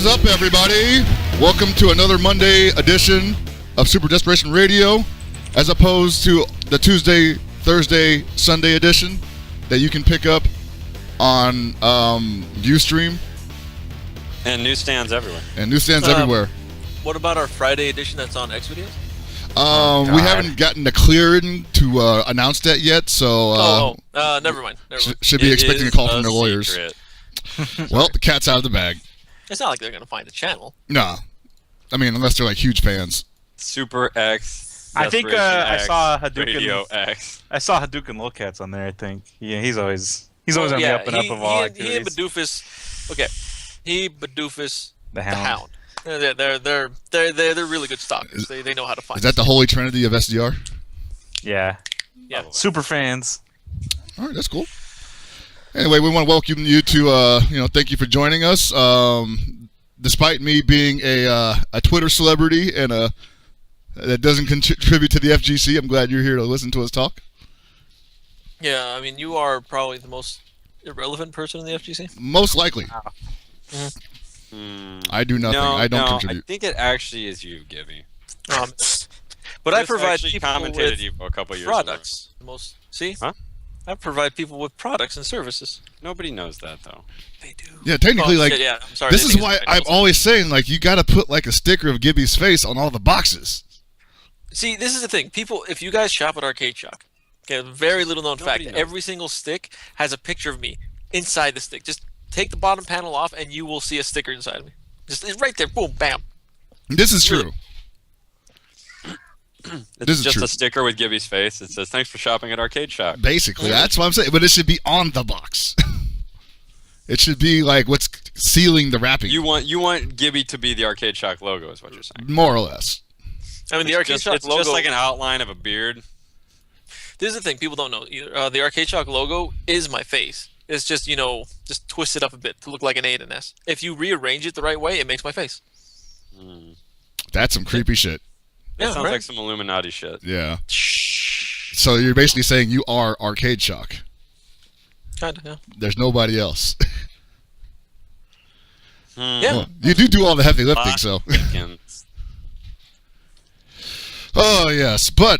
is up, everybody? Welcome to another Monday edition of Super Desperation Radio, as opposed to the Tuesday, Thursday, Sunday edition that you can pick up on Ustream. And newsstands everywhere. everywhere. What about our Friday edition that's on X Videos? We haven't gotten the clearing to announce that yet, so... never mind. Should be expecting a call from their lawyers. Well, the cat's out of the bag. It's not like they're going to find the channel. No. I mean, unless they're like huge fans. Super X. I think I saw Hadouken. Radio X. I saw Hadouken Lilcats on there. I think. Yeah, he's always on the up and up of all activities. He and Badoofus. Okay, Badoofus, the Hound. They're really good stalkers. They know how to find. Is that the holy trinity of SDR? Yeah. Super fans. All right, that's cool. Anyway, we want to welcome you to, thank you for joining us. Despite me being a Twitter celebrity and that doesn't contribute to the FGC, I'm glad you're here to listen to us talk. Yeah, I mean, you are probably the most irrelevant person in the FGC. Most likely. I do nothing. I don't contribute. I think it actually is you, Gibby. But I provide people with you a couple years products. I provide people with products and services. Nobody knows that, though. They do. Yeah, technically, I'm sorry. This is why I'm always saying, you got to put, a sticker of Gibby's face on all the boxes. See, this is the thing. People, if you guys shop at Arcade Shock, okay, a very little known fact, every single stick has a picture of me inside the stick. Just take the bottom panel off, and you will see a sticker inside of me. It's right there. Boom, bam. This is true. It's just a sticker with Gibby's face. It says, "Thanks for shopping at Arcade Shock." Basically, that's what I'm saying. But it should be on the box. It should be what's sealing the wrapping. You want Gibby to be the Arcade Shock logo, is what you're saying. More or less. I mean, the Arcade Shock logo... It's just like an outline of a beard. This is the thing people don't know either. The Arcade Shock logo is my face. It's just, just twist it up a bit to look like an A and an S. If you rearrange it the right way, it makes my face. That's some creepy shit. That sounds like some Illuminati shit. Yeah. So you're basically saying you are Arcade Shock. Kinda, yeah. There's nobody else. Yeah. Well, you do all the heavy lifting, so. Oh, yes. But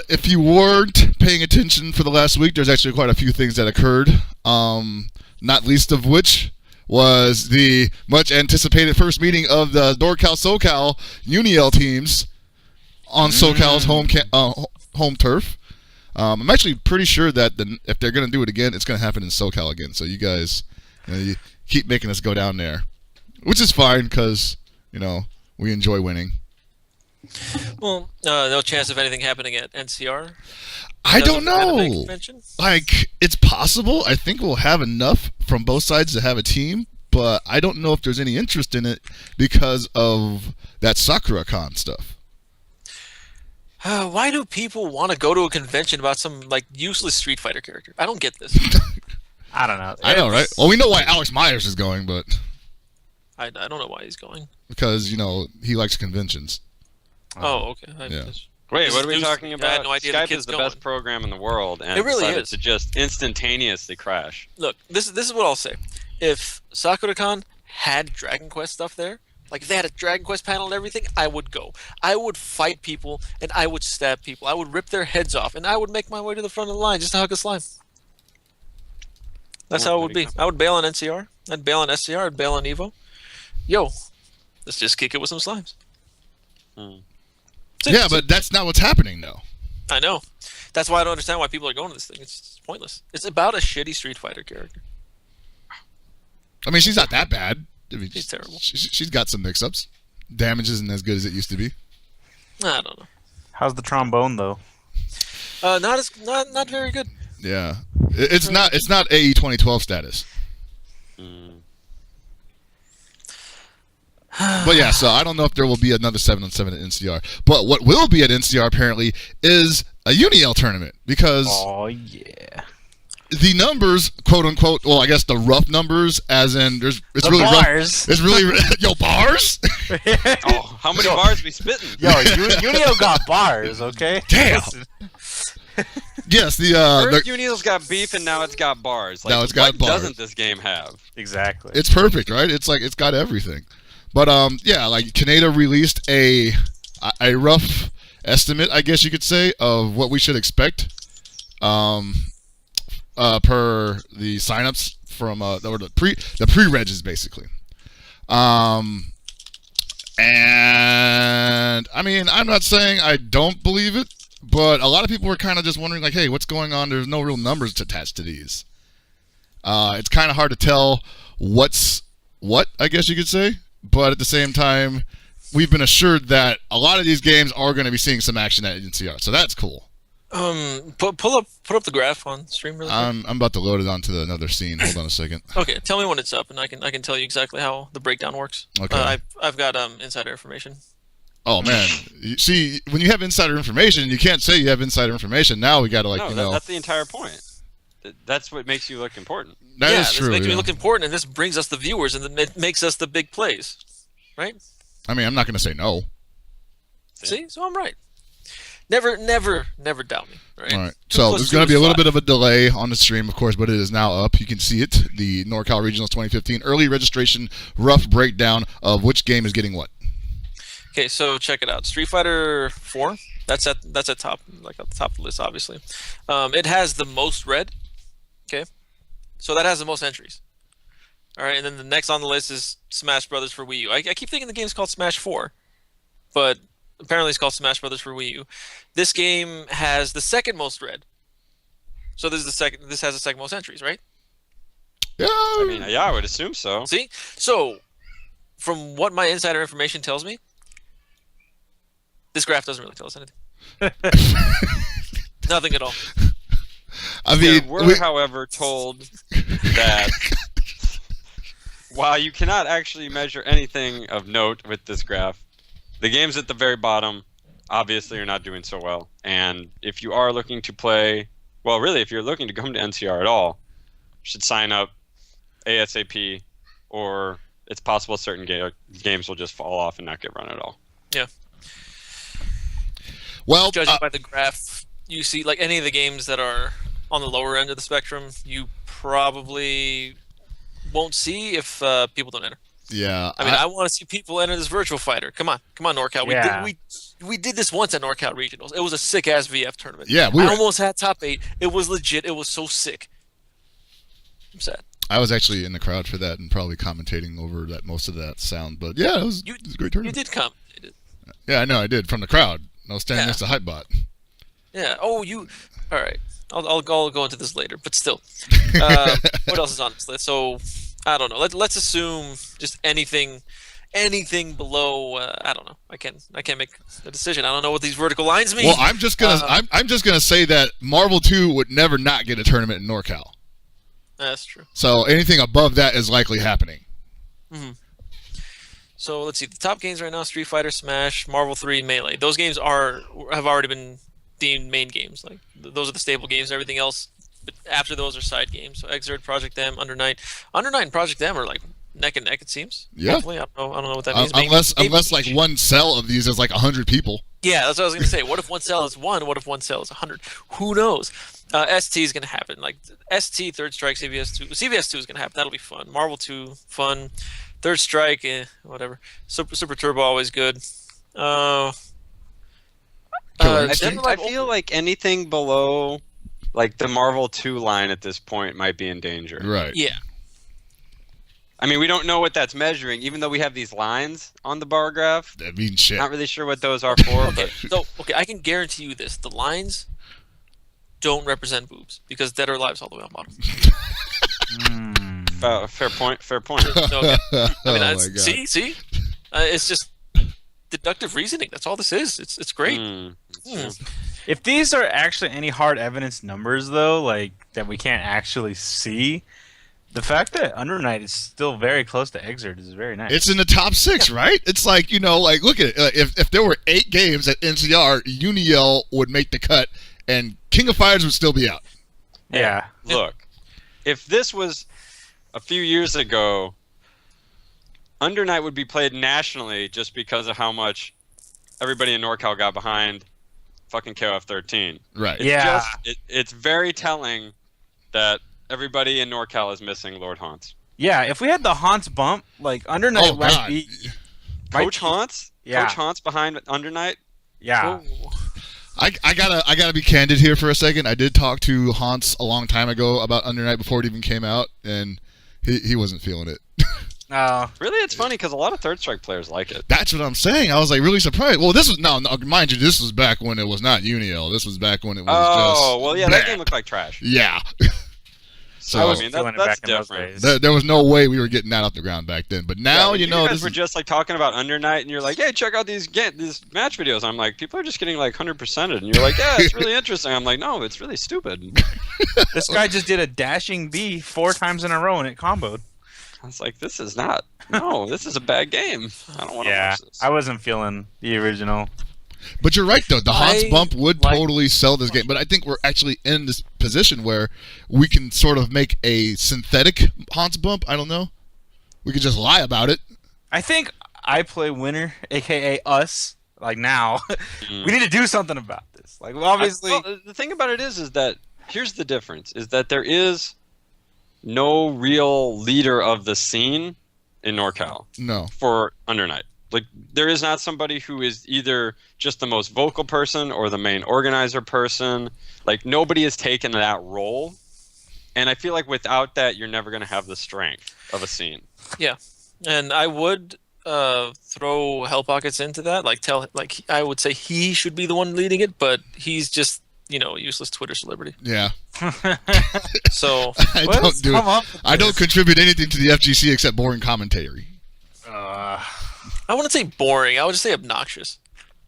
if you weren't paying attention for the last week, there's actually quite a few things that occurred. Not least of which was the much anticipated first meeting of the NorCal SoCal UniL teams on SoCal's home turf. I'm actually pretty sure that if they're going to do it again, it's going to happen in SoCal again. So you guys, you keep making us go down there, which is fine because, we enjoy winning. Well, no chance of anything happening at NCR? I don't know. It's possible. I think we'll have enough from both sides to have a team, but I don't know if there's any interest in it because of that SakuraCon stuff. Why do people want to go to a convention about some useless Street Fighter character? I don't get this. I don't know. I know, right? Well, we know why Alex Myers is going, but I don't know why he's going. Because he likes conventions. Oh, okay. Wait, what are we talking about? I had no idea Skype the is the best program in the world, and it really decided is. to just instantaneously crash. Look, this is what I'll say. If SakuraCon had Dragon Quest stuff there, if they had a Dragon Quest panel and everything, I would go. I would fight people, and I would stab people. I would rip their heads off, and I would make my way to the front of the line just to hug a slime. That's how it would be. I would bail on NCR. I'd bail on SCR. I'd bail on Evo. Yo, let's just kick it with some slimes. Yeah, but that's not what's happening, though. I know. That's why I don't understand why people are going to this thing. It's pointless. It's about a shitty Street Fighter character. I mean, she's not that bad. She's terrible. She's got some mix-ups. Damage isn't as good as it used to be. I don't know. How's the trombone though? Not very good. Yeah, it's not AE 2012 status. But yeah, so I don't know if there will be another 7-on-7 at NCR. But what will be at NCR apparently is a UniL tournament because the numbers, quote unquote, well, I guess the rough numbers, as in it's really bars. Rough. It's really yo bars. Oh, how many bars we spitting? Yo, UniL got bars, okay? Damn. Yes, First UniL's got beef and now it's got bars. Now it's got bars. What doesn't this game have? Exactly. It's perfect, right? It's it's got everything. But yeah, like Canada released a rough estimate, I guess you could say, of what we should expect per the signups from the pre-regs basically. And I mean, I'm not saying I don't believe it, but a lot of people were kind of just wondering, like, hey, what's going on? There's no real numbers attached to these. It's kind of hard to tell what's what, I guess you could say. But at the same time, we've been assured that a lot of these games are going to be seeing some action at NCR, so that's cool. Put up the graph on stream really quick. I'm about to load it onto another scene. Hold on a second. Okay, tell me when it's up, and I can tell you exactly how the breakdown works. Okay. I've got insider information. Oh man, you see, when you have insider information, you can't say you have insider information. Now we got to that's the entire point. That's what makes you look important. That is true. This makes me look important, and this brings us the viewers, and it makes us the big plays, right? I mean, I'm not going to say no. See, so I'm right. Never doubt me. Right. All right. So there's going to be a little bit of a delay on the stream, of course, but it is now up. You can see it. The NorCal Regionals 2015 early registration rough breakdown of which game is getting what. Okay, so check it out. Street Fighter 4. That's at top, like at the top of the list, obviously. It has the most red. Okay, so that has the most entries. All right, and then the next on the list is Smash Brothers for Wii U. I keep thinking the game's called Smash 4, but apparently it's called Smash Brothers for Wii U. This game has the second most red. So this has the second most entries, right? Yeah. I mean, yeah, I would assume so. See, so from what my insider information tells me, this graph doesn't really tell us anything. Nothing at all. I mean, we're, however, told that while you cannot actually measure anything of note with this graph, the games at the very bottom obviously are not doing so well. And if you are looking to play, well, really, if you're looking to come to NCR at all, you should sign up ASAP, or it's possible certain games will just fall off and not get run at all. Yeah. Well, judging by the graph, you see, like any of the games that are on the lower end of the spectrum, you probably won't see if people don't enter. Yeah. I mean, I want to see people enter this virtual fighter. Come on, NorCal. Yeah. We did this once at NorCal Regionals. It was a sick ass VF tournament. Yeah, I almost had top 8. It was legit. It was so sick. I'm sad. I was actually in the crowd for that and probably commentating over that most of that sound. But yeah, it was a great tournament. You did come. Yeah, I know I did from the crowd. I was standing next to Hypebot. Yeah. Oh, you. All right. I'll go into this later, but still. What else is on this list? So I don't know. Let's assume just anything below. I don't know. I can't make a decision. I don't know what these vertical lines mean. Well, I'm just gonna say that Marvel 2 would never not get a tournament in NorCal. That's true. So anything above that is likely happening. Mm-hmm. So let's see. The top games right now: Street Fighter, Smash, Marvel 3, Melee. Those games have already been deemed main games. Like those are the stable games. Everything else after those are side games. So Exert, Project M, Under Night, and Project M are like neck and neck. It seems. Yeah. Hopefully. I don't know what that means. Unless like one cell of these is like 100 people. Yeah, that's what I was gonna say. What if one cell is 1? What if one cell is 100? Who knows? ST is gonna happen. Like ST, Third Strike, CVS 2. CVS 2 is gonna happen. That'll be fun. Marvel 2, fun. Third Strike, whatever. Super Turbo, always good. I feel like anything below like the Marvel 2 line at this point might be in danger. Right. Yeah. I mean, we don't know what that's measuring, even though we have these lines on the bar graph. That means shit. Not really sure what those are for. Okay, I can guarantee you this. The lines don't represent boobs because Dead or Alive's all the way on bottom. Fair point. Okay. I mean, Oh my God. see? It's just deductive reasoning. That's all this is. It's great. If these are actually any hard evidence numbers, though, like that we can't actually see, the fact that Under Night is still very close to Exert is very nice. It's in the top 6, right? It's like, like look at it. If there were 8 games at NCR, Uniel would make the cut, and King of Fighters would still be out. Yeah. Look, if this was a few years ago, Under Night would be played nationally just because of how much everybody in NorCal got behind fucking KOF 13. Right. It's very telling that everybody in NorCal is missing Lord Haunts. Yeah, if we had the Haunts bump, like Under Night might be Coach Haunts? Yeah. Coach Haunts behind Under Night? Yeah. Oh. I gotta be candid here for a second. I did talk to Hans a long time ago about Under Night before it even came out, and he wasn't feeling it. No. Really, it's funny because a lot of Third Strike players like it. That's what I'm saying. I was like really surprised. Well, this was no, mind you, this was back when it was not Uniel. This was back when it was Oh, well, yeah, that bleh. game looked like trash. Yeah. So, I I was mean, feeling it that's back in those different. days. there was no way we were getting that off the ground back then. But now, Yeah, you know, guys this were is, just like talking about Under Night, and you're like, "Hey, check out these match videos." I'm like, "People are just getting like 100%ed," and you're like, "Yeah, it's really interesting." I'm like, "No, it's really stupid." This guy just did a dashing B 4 times in a row and it comboed. I was like, "This is not. No, this is a bad game. I don't want to Yeah, watch this." I wasn't feeling the original. but you're right though. The Hans I bump would like- totally sell this game. But I think we're actually in this position where we can sort of make a synthetic Hans bump. I don't know. We could just lie about it. I think I play winner, aka us. Like now, we need to do something about this. Like obviously, Well, the thing about it is that here's the difference: is that there is no real leader of the scene in NorCal No. for Under Night. Like, there is not somebody who is either just the most vocal person or the main organizer person. Like, nobody has taken that role. And I feel like without that, you're never going to have the strength of a scene. And I would throw Hell Pockets into that. I would say he should be the one leading it, but he's just useless Twitter celebrity. Yeah. So I let's don't do come it. up with I don't this. contribute anything to the FGC except boring commentary. I wouldn't say boring. I would just say obnoxious.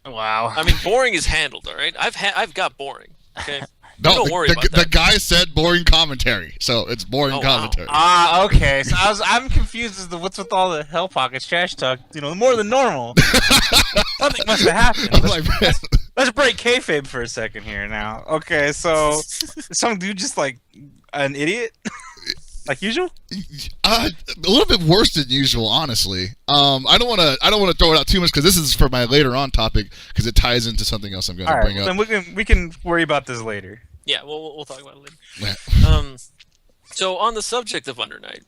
Wow. I mean, boring is handled. All right, I've got boring. Okay. No, don't worry about the that. guy said boring commentary, so it's boring Oh, wow. commentary. Okay. So I'm confused as to what's with all the Hell Pockets trash talk. More than normal. Something must have happened. I'm like, man, Let's break kayfabe for a second here now. Okay, so some dude just like an idiot, like usual. a little bit worse than usual, honestly. I don't want to throw it out too much because this is for my later on topic because it ties into something else I'm going All to right, bring up. then we can worry about this later. Yeah, we'll talk about it later. Yeah. So on the subject of Under Night,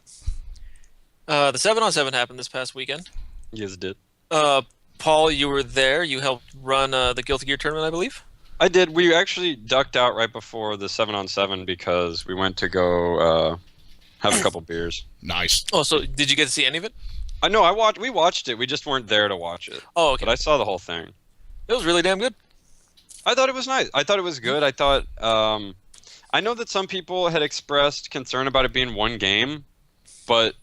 the 7-on-7 happened this past weekend. Yes, it did. Paul, you were there. You helped run the Guilty Gear tournament, I believe. I did. We actually ducked out right before the 7-on-7 because we went to go have a couple beers. Nice. Oh, so did you get to see any of it? I know. We watched it. We just weren't there to watch it. Oh, okay. But I saw the whole thing. It was really damn good. I thought it was nice. I thought it was good. I thought. I know that some people had expressed concern about it being one game, but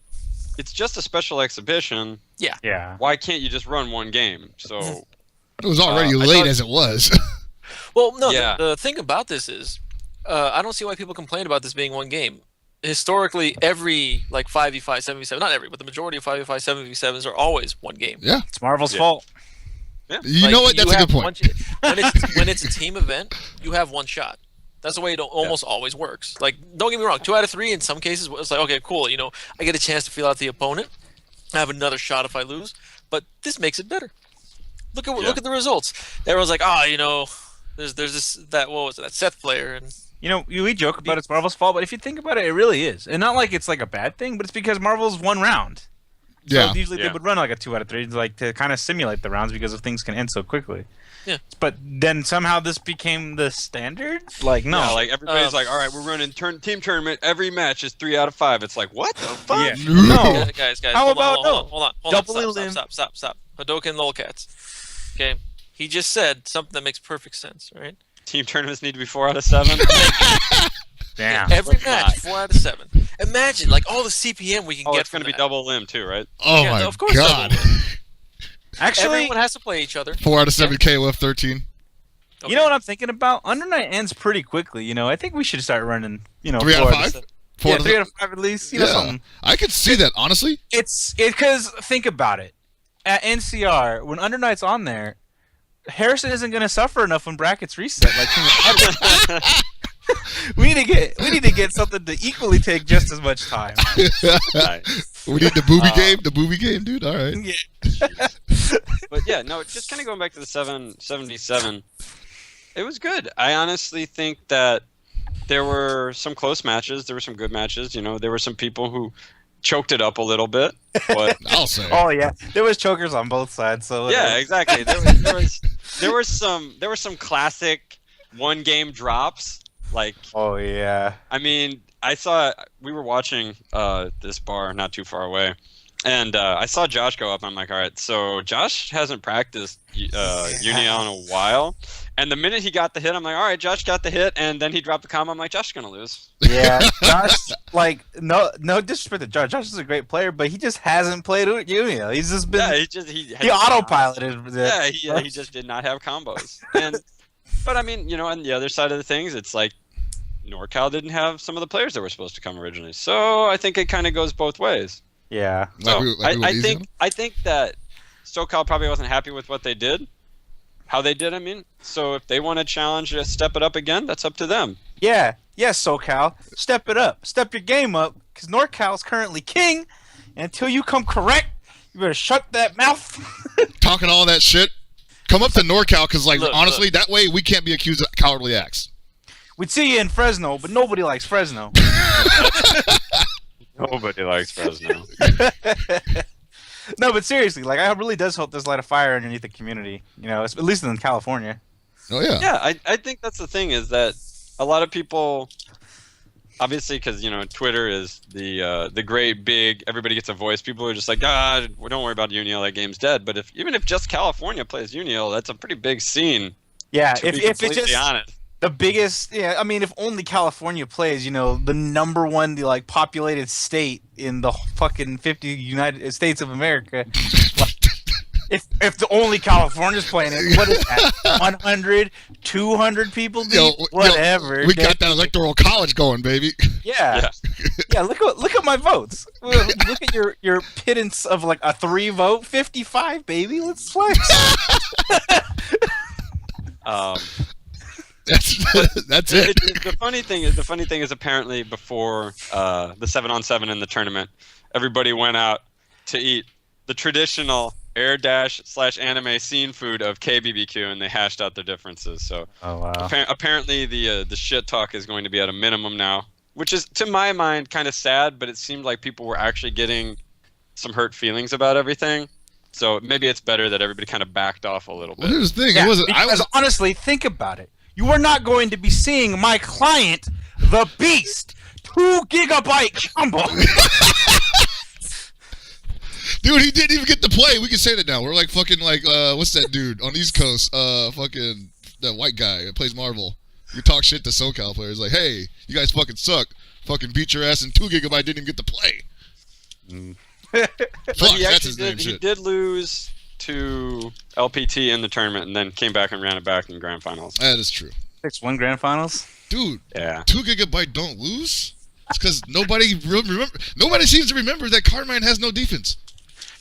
it's just a special exhibition. Yeah. Why can't you just run one game? So It was already I late thought- as it was. Well, no, Yeah. the thing about this is, I don't see why people complain about this being one game. Historically, every 5v5, 7v7, not every, but the majority of 5v5, 7v7s are always one game. Yeah. It's Marvel's Yeah. fault. You know what? That's a good point. When it's a team event, you have one shot. That's the way it almost always works. Like, don't get me wrong, 2 out of 3 in some cases, it's like, okay, cool, I get a chance to feel out the opponent. I have another shot if I lose, but this makes it better. Look at the results. Everyone's like, there's that Seth player, and We joke about it's Marvel's fault, but if you think about it, it really is. And not like it's like a bad thing, but it's because Marvel's one round. So Yeah. usually they Yeah. would run like a 2 out of 3, like to kind of simulate the rounds because of things can end so quickly. Yeah. But then somehow this became the standard. Like no. yeah, like everybody's like, all right, we're running team tournament. Every match is 3 out of 5. It's like, what the fuck? Yeah. No. guys, How about no? hold on, Double stop. Hadoken Lolcats. Okay, he just said something that makes perfect sense, right? Team tournaments need to be 4 out of 7. Damn. Every Let's match, not. 4 out of 7. Imagine all the CPM we can Oh, get it's from going to be that. double limb too, right? Oh Yeah, my of course god. double. Actually, Everyone has to play each other. 4 out of 7 KOF 13. Okay. you know what I'm thinking about? Under Night ends pretty quickly. I think we should start running. 3 out 4 of 5? 7. 4 Yeah, out of 3 out of 5 at least. Yeah. Something. I could see that, honestly. It's because think about it. At NCR, when Under Night's on there, Harrison isn't going to suffer enough when brackets reset. We need to get something to equally take just as much time. Nice. We need the booby game, dude. All right. But yeah, no, just kind of going back to the 777, it was good. I honestly think that there were some close matches. There were some good matches. There were some people who choked it up a little bit. But I'll say. Oh yeah, there was chokers on both sides. So yeah, exactly. There were some classic one game drops. Like, oh yeah. I mean, we were watching this bar not too far away, and I saw Josh go up. I'm like, all right, so Josh hasn't practiced Union in a while. And the minute he got the hit, I'm like, all right, Josh got the hit, and then he dropped the combo. I'm like, Josh is gonna lose. Yeah, Josh. Like, no disrespect to Josh. Josh is a great player, but he just hasn't played Union. He's just been. Yeah, he autopiloted. Yeah, he just did not have combos. But I mean, on the other side of the things, it's like NorCal didn't have some of the players that were supposed to come originally. So I think it kind of goes both ways. Yeah. So I think that SoCal probably wasn't happy with what they did, how they did. I mean, so if they want to challenge to step it up again, that's up to them. Yeah. Yes, SoCal, step it up, step your game up, because NorCal is currently king. And until you come correct, you better shut that mouth. Talking all that shit. Come up to NorCal, because honestly, look. that way we can't be accused of cowardly acts. We'd see you in Fresno, but nobody likes Fresno. Nobody likes Fresno. No, but seriously, like, I really does hope this light a fire underneath the community. At least in California. Oh yeah. Yeah, I think that's the thing, is that a lot of people, obviously, because Twitter is the great big everybody gets a voice. People are just like, don't worry about Unio, that game's dead. But even if just California plays Unio, that's a pretty big scene. Yeah, to be if it's completely just honest. the biggest, I mean, if only California plays, the number one, the populated state in the fucking 50 United States of America. If the only California's playing it, what is that? 100, 200 people? Whatever. We got that electoral college going, baby. Yeah. Yeah. Look at my votes. Look at your pittance of like a 3 vote, 55, baby. Let's flex. That's it. The funny thing is apparently before the 7-on-7 in the tournament, everybody went out to eat the traditional air dash / anime scene food of KBBQ, and they hashed out their differences. So apparently the shit talk is going to be at a minimum now, which is, to my mind, kind of sad. But it seemed like people were actually getting some hurt feelings about everything. So maybe it's better that everybody kind of backed off a little bit. Well, here's the thing. Yeah, honestly, think about it. You are not going to be seeing my client, the Beast, 2 GB combo. Dude, he didn't even get to play. We can say that now. We're like fucking what's that dude on the East Coast? Fucking that white guy that plays Marvel. You talk shit to SoCal players like, hey, you guys fucking suck. Fucking beat your ass, and 2 GB didn't even get to play. Fuck, that's his name. He did lose to LPT in the tournament, and then came back and ran it back in grand finals. That is true. 6-1 grand finals. Dude, yeah. 2 GB don't lose. It's because nobody seems to remember that Carmine has no defense.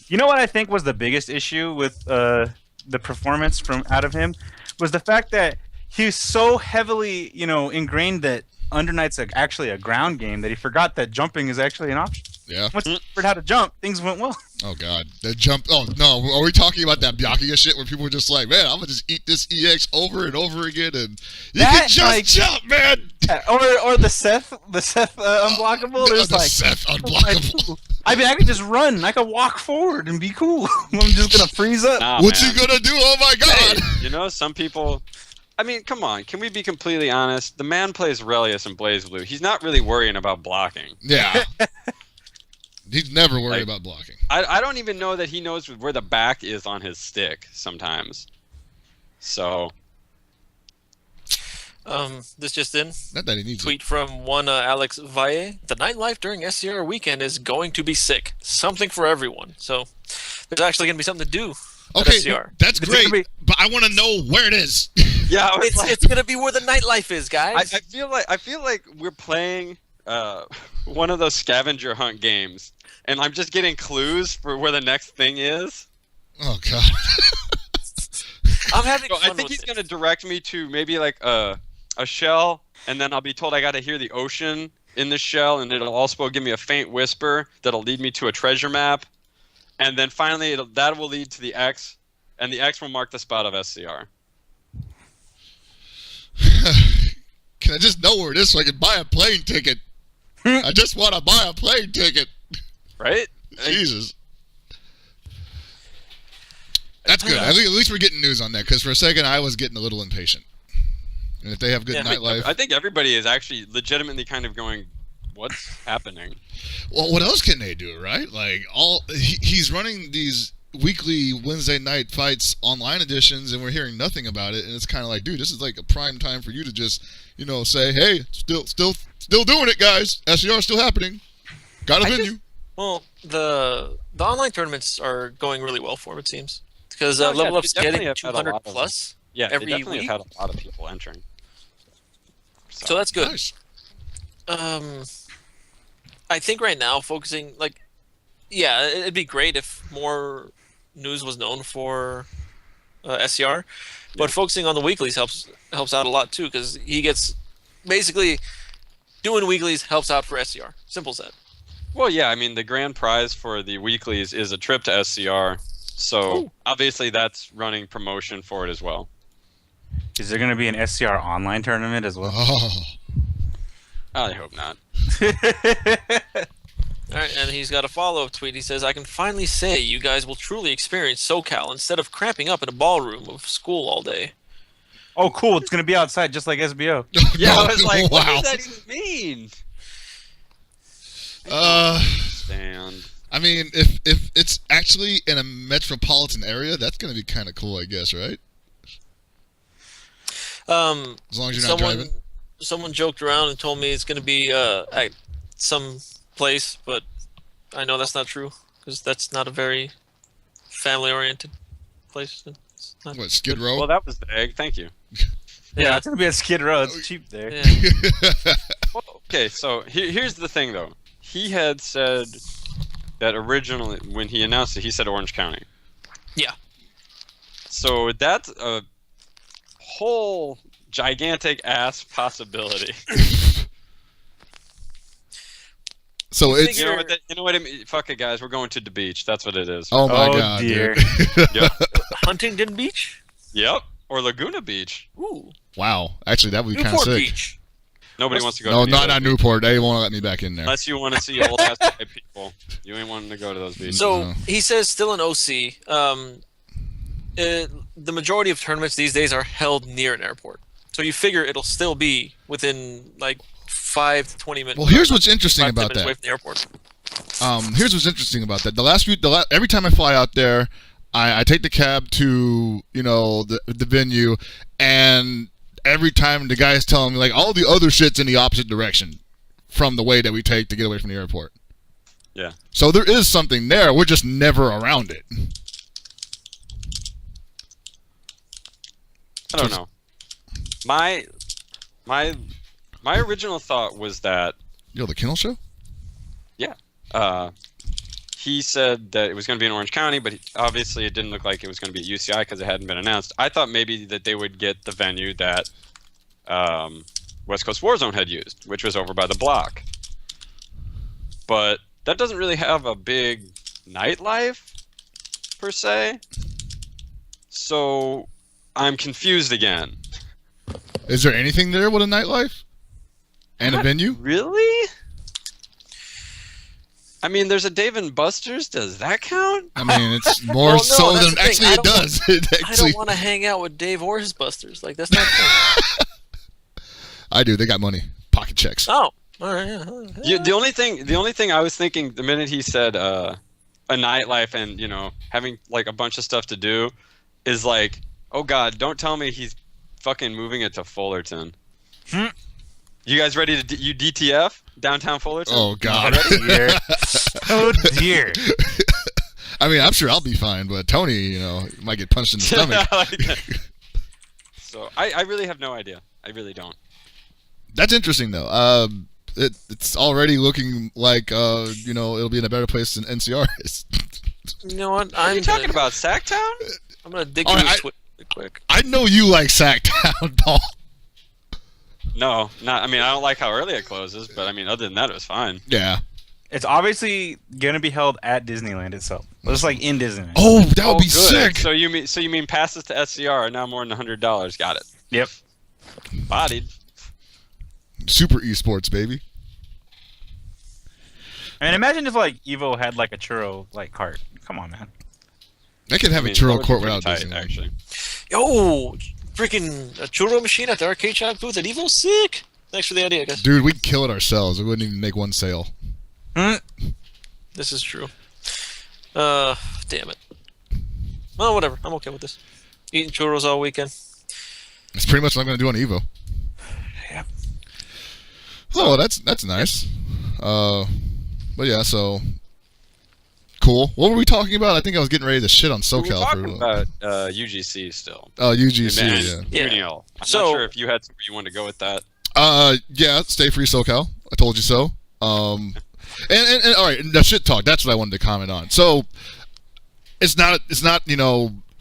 You know what I think was the biggest issue with the performance out of him was the fact that he's so heavily, ingrained that Under Night's actually a ground game that he forgot that jumping is actually an option. Yeah. Once he learned how to jump, things went well. Oh god, that jump! Oh no, are we talking about that Byakuya shit where people were just like, man, I'm gonna just eat this EX over and over again, and you can just jump, man. Or the Seth unblockable. The Seth unblockable. I mean, I could just run. I could walk forward and be cool. I'm just gonna freeze up. Nah, what's he gonna do? Oh my god! Hey, some people. I mean, come on. Can we be completely honest? The man plays Relius and BlazBlue. He's not really worrying about blocking. Yeah. He's never worried about blocking. I don't even know that he knows where the back is on his stick sometimes. So. This just in. Not that he needs Tweet from one Alex Valle. The nightlife during SCR weekend is going to be sick. Something for everyone. So there's actually going to be something to do. Okay, SCR. that's great, but I want to know where it is. Yeah, it's going to be where the nightlife is, guys. I feel like we're playing one of those scavenger hunt games, and I'm just getting clues for where the next thing is. Oh god. I'm having fun I think he's going to direct me to maybe like a shell, and then I'll be told I got to hear the ocean in the shell, and it'll also give me a faint whisper that'll lead me to a treasure map, and then finally that will lead to the X, and the X will mark the spot of SCR. Can I just know where it is so I can buy a plane ticket? I just want to buy a plane ticket. right? Jesus. That's good. At least we're getting news on that, because for a second I was getting a little impatient. And if they have good nightlife... I think everybody is actually legitimately kind of going, what's happening? Well, what else can they do, right? Like, he's running these weekly Wednesday night fights online editions, and we're hearing nothing about it, and it's kind of like, dude, this is like a prime time for you to just, say, hey, still doing it, guys. SCR still happening. Got a venue. Well, the online tournaments are going really well for him, it seems. Because Level Up's getting 200 plus every they definitely week. have had a lot of people entering. So that's good. Nice. I think right now focusing it'd be great if more news was known for SCR, but focusing on the weeklies helps out a lot too, because he gets basically doing weeklies helps out for SCR. Simple as that. Well, yeah, I mean the grand prize for the weeklies is a trip to SCR, so obviously that's running promotion for it as well. Is there going to be an SCR online tournament as well? Oh. I hope not. All right, and he's got a follow-up tweet. He says, I can finally say you guys will truly experience SoCal instead of cramping up in a ballroom of school all day. Oh, cool. It's going to be outside just like SBO. Yeah, I was like, wow. what does that even mean? Stand. I mean, if it's actually in a metropolitan area, that's going to be kind of cool, I guess, right? As long as you're not driving. Someone joked around and told me it's going to be at some place, but I know that's not true, because that's not a very family-oriented place. It's not What, Skid Row? Well, that was the egg. Thank you. Yeah, it's going to be at Skid Row. It's cheap there. Yeah. Well, okay, so here's the thing, though. He had said that originally, when he announced it, he said Orange County. Yeah. So that's a whole gigantic-ass possibility. So it's... You know what I mean? Fuck it, guys. We're going to the beach. That's what it is. Oh my Oh, god, dear. dude. Yep. Huntington Beach? Yep. Or Laguna Beach. Ooh. Wow. Actually, that would be kind of Newport sick. Beach. Nobody wants to go No, to not Newport. They won't let me back in there. Unless you want to see old ass white people. You ain't wanting to go to those beaches. So he says still in OC. The majority of tournaments these days are held near an airport. So you figure it'll still be within like 5 to 20 minutes. Well, here's what's interesting 5 to 10 about minutes away that. from the airport. Here's what's interesting about that. Every time I fly out there, I take the cab to the venue, and every time the guy's telling me like all the other shit's in the opposite direction from the way that we take to get away from the airport. Yeah. So there is something there. We're just never around it. I don't know. My original thought was that The Kennel Show? he said that it was going to be in Orange County, but obviously it didn't look like it was going to be at UCI because it hadn't been announced. I thought maybe that they would get the venue that West Coast Warzone had used, which was over by the block. But that doesn't really have a big nightlife, per se. So I'm confused again. Is there anything there with a nightlife? And a venue? Really? I mean, there's a Dave & Buster's. Does that count? I mean, it's more Well, no, so that's than the thing. actually it does. I don't want to hang out with Dave or his Busters. Like, that's not fun. I do. They got money. Pocket checks. Oh, all right. Yeah. The only thing I was thinking the minute he said a nightlife and having like a bunch of stuff to do is like, oh god, don't tell me he's fucking moving it to Fullerton. You guys ready to you DTF downtown Fullerton? Oh god. Oh dear. I mean, I'm sure I'll be fine, but Tony, might get punched in the stomach. I like that. So I really have no idea. I really don't. That's interesting though. It's already looking like it'll be in a better place than NCR is. You know what? What are you talking about, Sacktown? I'm gonna dig All through right, his Twitter really quick. I know you like Sacktown, Paul. No, not. I mean, I don't like how early it closes, but I mean, other than that, it was fine. Yeah. It's obviously gonna be held at Disneyland itself. Just like in Disneyland. Oh, that would be good. sick. So you mean passes to SCR are now more than $100? Got it. Yep. Bodied. Super esports, baby. I mean, imagine if like Evo had like a churro like cart. Come on, man. They could have I mean, a churro that would be court pretty without tight, Disneyland. actually. Yo, freaking a churro machine at the arcade shop booth at Evo, sick. Thanks for the idea, guys. Dude, we'd kill it ourselves. We wouldn't even make one sale. This is true. Damn it. Well, whatever. I'm okay with this. Eating churros all weekend. It's pretty much what I'm going to do on Evo. Yeah. Oh, that's nice. But yeah, so cool. What were we talking about? I think I was getting ready to shit on SoCal We're for a talking little. about UGC still. Oh, UGC. And Yeah. Unial. I'm So- not sure if you had somewhere you wanted to go with that. Yeah. Stay free, SoCal. I told you so. And all right, the shit talk. That's what I wanted to comment on. So it's not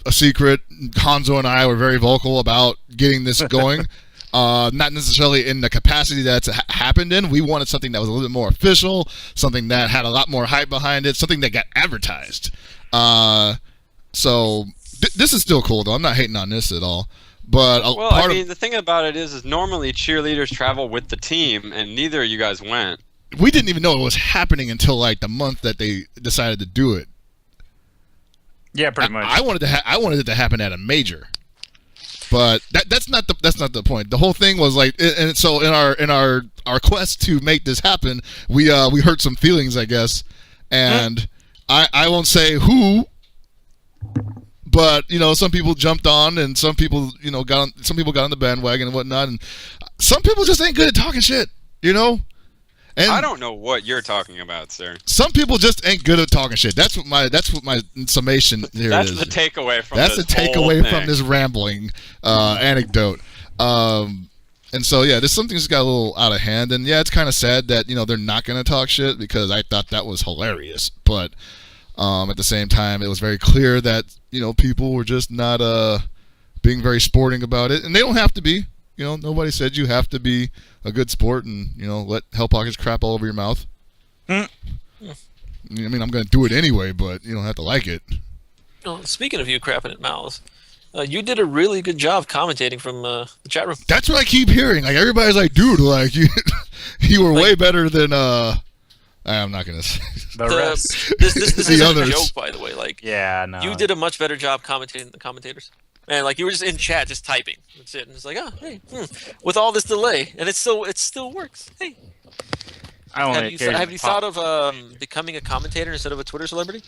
a secret. Hanzo and I were very vocal about getting this going. Not necessarily in the capacity that it's happened in. We wanted something that was a little bit more official, something that had a lot more hype behind it, something that got advertised. So this is still cool, though. I'm not hating on this at all. But Well, I mean, the thing about it is normally cheerleaders travel with the team, and neither of you guys went. we didn't even know it was happening until like the month that they decided to do it. Yeah, pretty much. I wanted it to happen at a major. But that's not the point. The whole thing was like, and so in our quest to make this happen, we hurt some feelings, I guess, and I won't say who, but some people jumped on, and some people got on the bandwagon and whatnot, and some people just ain't good at talking shit, And I don't know what you're talking about, sir. some people just ain't good at talking shit. That's what my summation here That's is. the takeaway from That's this the whole takeaway thing. from this rambling anecdote. And so, yeah, something's got a little out of hand. And, yeah, it's kind of sad that, they're not going to talk shit because I thought that was hilarious. But at the same time, it was very clear that, people were just not being very sporting about it. And they don't have to be. Nobody said you have to be a good sport and, let Hell Pockets crap all over your mouth. I mean, I'm going to do it anyway, but you don't have to like it. Oh, speaking of you crapping at mouths, you did a really good job commentating from the chat room. That's what I keep hearing. Like, everybody's like, dude, like, you were way better than, I'm not going to say. the rest. This The isn't others. a joke, by the way. Like, Yeah, no. you did a much better job commentating than the commentators. Man, like you were just in chat, just typing. That's it. And it's like, oh, hey, with all this delay, and it still works. Hey, I only have you thought of becoming a commentator instead of a Twitter celebrity?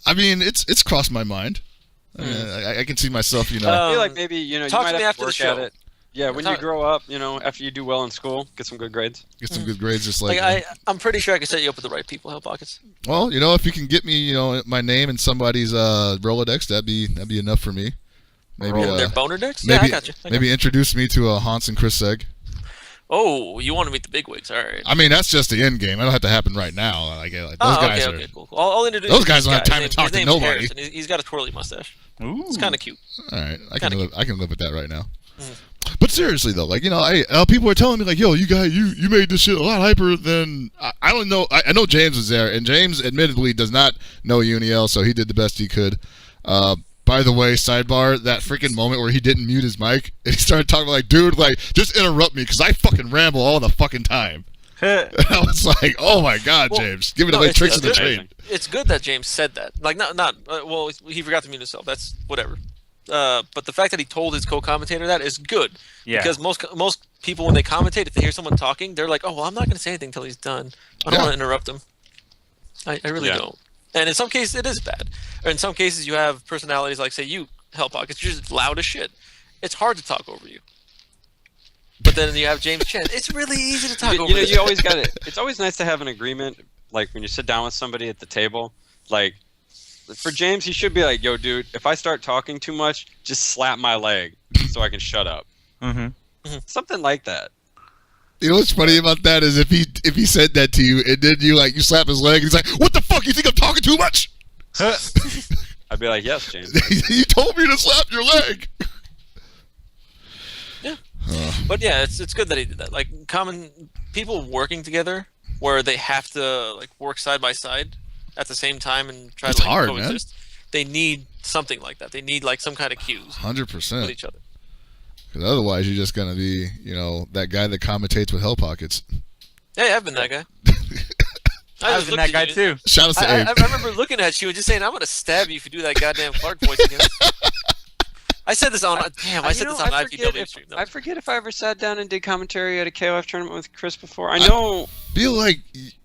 I mean, it's crossed my mind. I mean, I can see myself, I feel like maybe you talk might to me have after to the work show. at it. Yeah, when you grow up, after you do well in school, get some good grades. get some good grades, just like. I'm pretty sure I can set you up with the right people, Hell Pockets. Well, if you can get me, my name in somebody's Rolodex, that'd be enough for me. Maybe Their boner decks? maybe Yeah, I got you. maybe introduce me to Hans and Chris Seg. Oh, you want to meet the bigwigs? All right. I mean, that's just the end game. I don't have to happen right now. Like those guys okay, are. cool. I'll introduce Those you guys this don't have guy. time to talk His to name's nobody. Harrison. He's got a twirly mustache. Ooh. It's kind of cute. All right, I Kinda can live with that right now. But seriously though, like people were telling me like, yo, you guys, you made this shit a lot hyper than I don't know. I know James was there, and James admittedly does not know Uniel, so he did the best he could. By the way, sidebar, that freaking moment where he didn't mute his mic and he started talking like, dude, like just interrupt me because I fucking ramble all the fucking time. And I was like, oh my god, Well, James, giving no, away it's- tricks it's of the good. trade. It's good that James said that. Like, well, he forgot to mute himself. That's whatever. But the fact that he told his co-commentator that is good. Yeah. Because most people, when they commentate, if they hear someone talking, they're like, oh, well, I'm not going to say anything until he's done. I don't Yeah. want to interrupt him. I really Yeah. don't. And in some cases, it is bad. Or in some cases, you have personalities like, say, you, Hell Pockets, you're just loud as shit. It's hard to talk over you. But then you have James Chen. It's really easy to talk over You you. always got it. It's always nice to have an agreement, like when you sit down with somebody at the table. Like for James, he should be like, "Yo, dude, if I start talking too much, just slap my leg so I can shut up." Mm-hmm. Something like that. You know what's funny about that is if he said that to you and then you slap his leg and he's like, what the fuck, you think I'm talking too much? I'd be like, "Yes, James." You told me to slap your leg. But yeah, it's good that he did that. Like people working together where they have to like work side by side at the same time and try It's to hard, man. coexist. They need something like that. They need like some kind of cues 100%. with each other. Because otherwise you're just going to be, that guy that commentates with Hell Pockets. Hey, I've been that guy. I I was was in that looking guy at you. too. Shout out to I Abe. remember looking at you and just saying, "I'm gonna stab you if you do that goddamn Clark voice again." I said this on. Damn, I said this on IPW stream. I forget if I ever sat down and did commentary at a KOF tournament with Chris before. I know. Feel like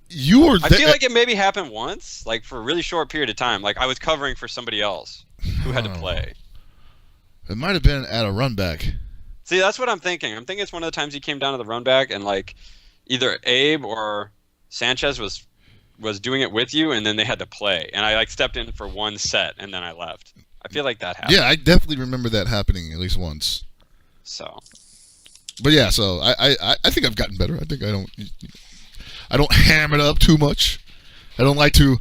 you were. I feel like it maybe happened once, like for a really short period of time. Like I was covering for somebody else who had to play. It might have been at a run back. See, that's what I'm thinking. I'm thinking it's one of the times he came down to the run back and like either Abe or Sanchez was doing it with you, and then they had to play, and I like stepped in for one set and then I left. I feel like that happened. Yeah, I definitely remember that happening at least once. So. But yeah, so I think I've gotten better. I think I don't ham it up too much. I don't like to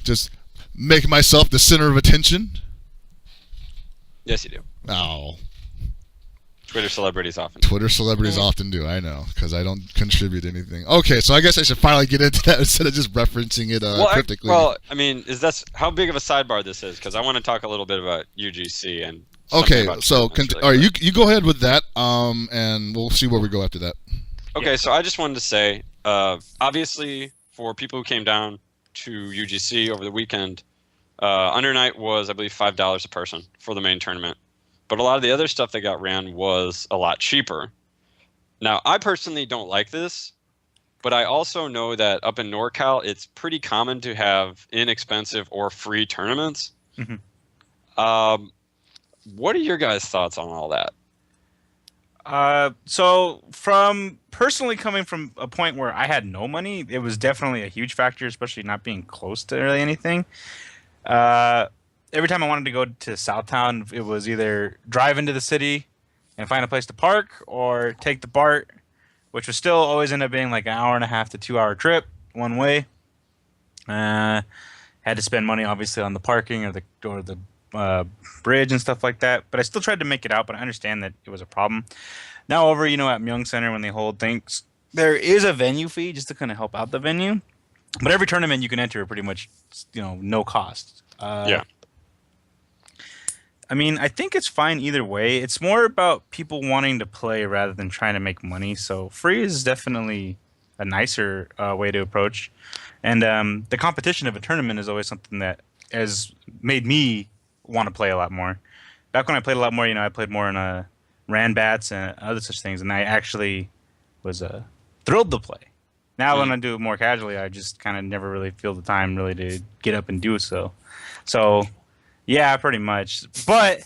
just make myself the center of attention. Yes, you do. Oh. Twitter celebrities often. Twitter celebrities often do, I know, because I don't contribute anything. Okay, so I guess I should finally get into that instead of just referencing it cryptically. I mean, how big of a sidebar this is? Because I want to talk a little bit about UGC and. Okay, so all right, really you go ahead with that, and we'll see where we go after that. Okay, so I just wanted to say, obviously, for people who came down to UGC over the weekend, Under Night was, I believe, $5 a person for the main tournament. But a lot of the other stuff that got ran was a lot cheaper. Now, I personally don't like this, but I also know that up in NorCal, it's pretty common to have inexpensive or free tournaments. Mm-hmm. What are your guys' thoughts on all that? So from personally coming from a point where I had no money, it was definitely a huge factor, especially not being close to really anything. Every time I wanted to go to Southtown, it was either drive into the city and find a place to park or take the BART, which was still always end up being like an hour and a half to 2 hour trip one way. Had to spend money obviously on the parking or the bridge and stuff like that, but I still tried to make it out. But I understand that it was a problem. Now over, at Myung Center when they hold things, there is a venue fee just to kind of help out the venue. But every tournament you can enter pretty much, no cost. Yeah. I mean, I think it's fine either way. It's more about people wanting to play rather than trying to make money. So free is definitely a nicer way to approach. And the competition of a tournament is always something that has made me want to play a lot more. Back when I played a lot more, I played more in ran bats and other such things, and I actually was thrilled to play. Now when I do it more casually, I just kind of never really feel the time really to get up and do so. So, yeah, pretty much. But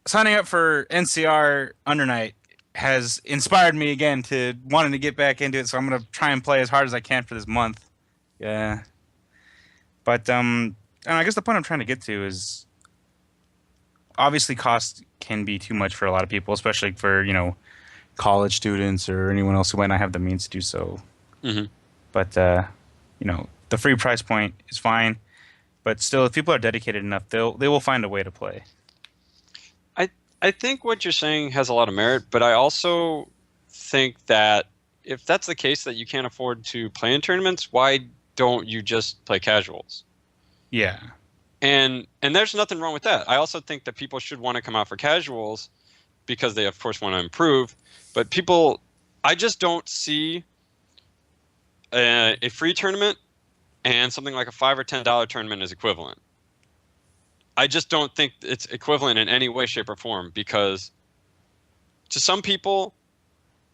signing up for NCR Under Night has inspired me again to wanting to get back into it, so I'm going to try and play as hard as I can for this month. Yeah. But and I guess the point I'm trying to get to is obviously cost can be too much for a lot of people, especially for, college students or anyone else who might not have the means to do so. Mm-hmm. But, the free price point is fine. But still, if people are dedicated enough, they will find a way to play. I think what you're saying has a lot of merit, but I also think that if that's the case that you can't afford to play in tournaments, why don't you just play casuals? Yeah. And there's nothing wrong with that. I also think that people should want to come out for casuals because they, of course, want to improve. But I just don't see a free tournament and something like a $5 or $10 tournament is equivalent. I just don't think it's equivalent in any way, shape, or form because to some people,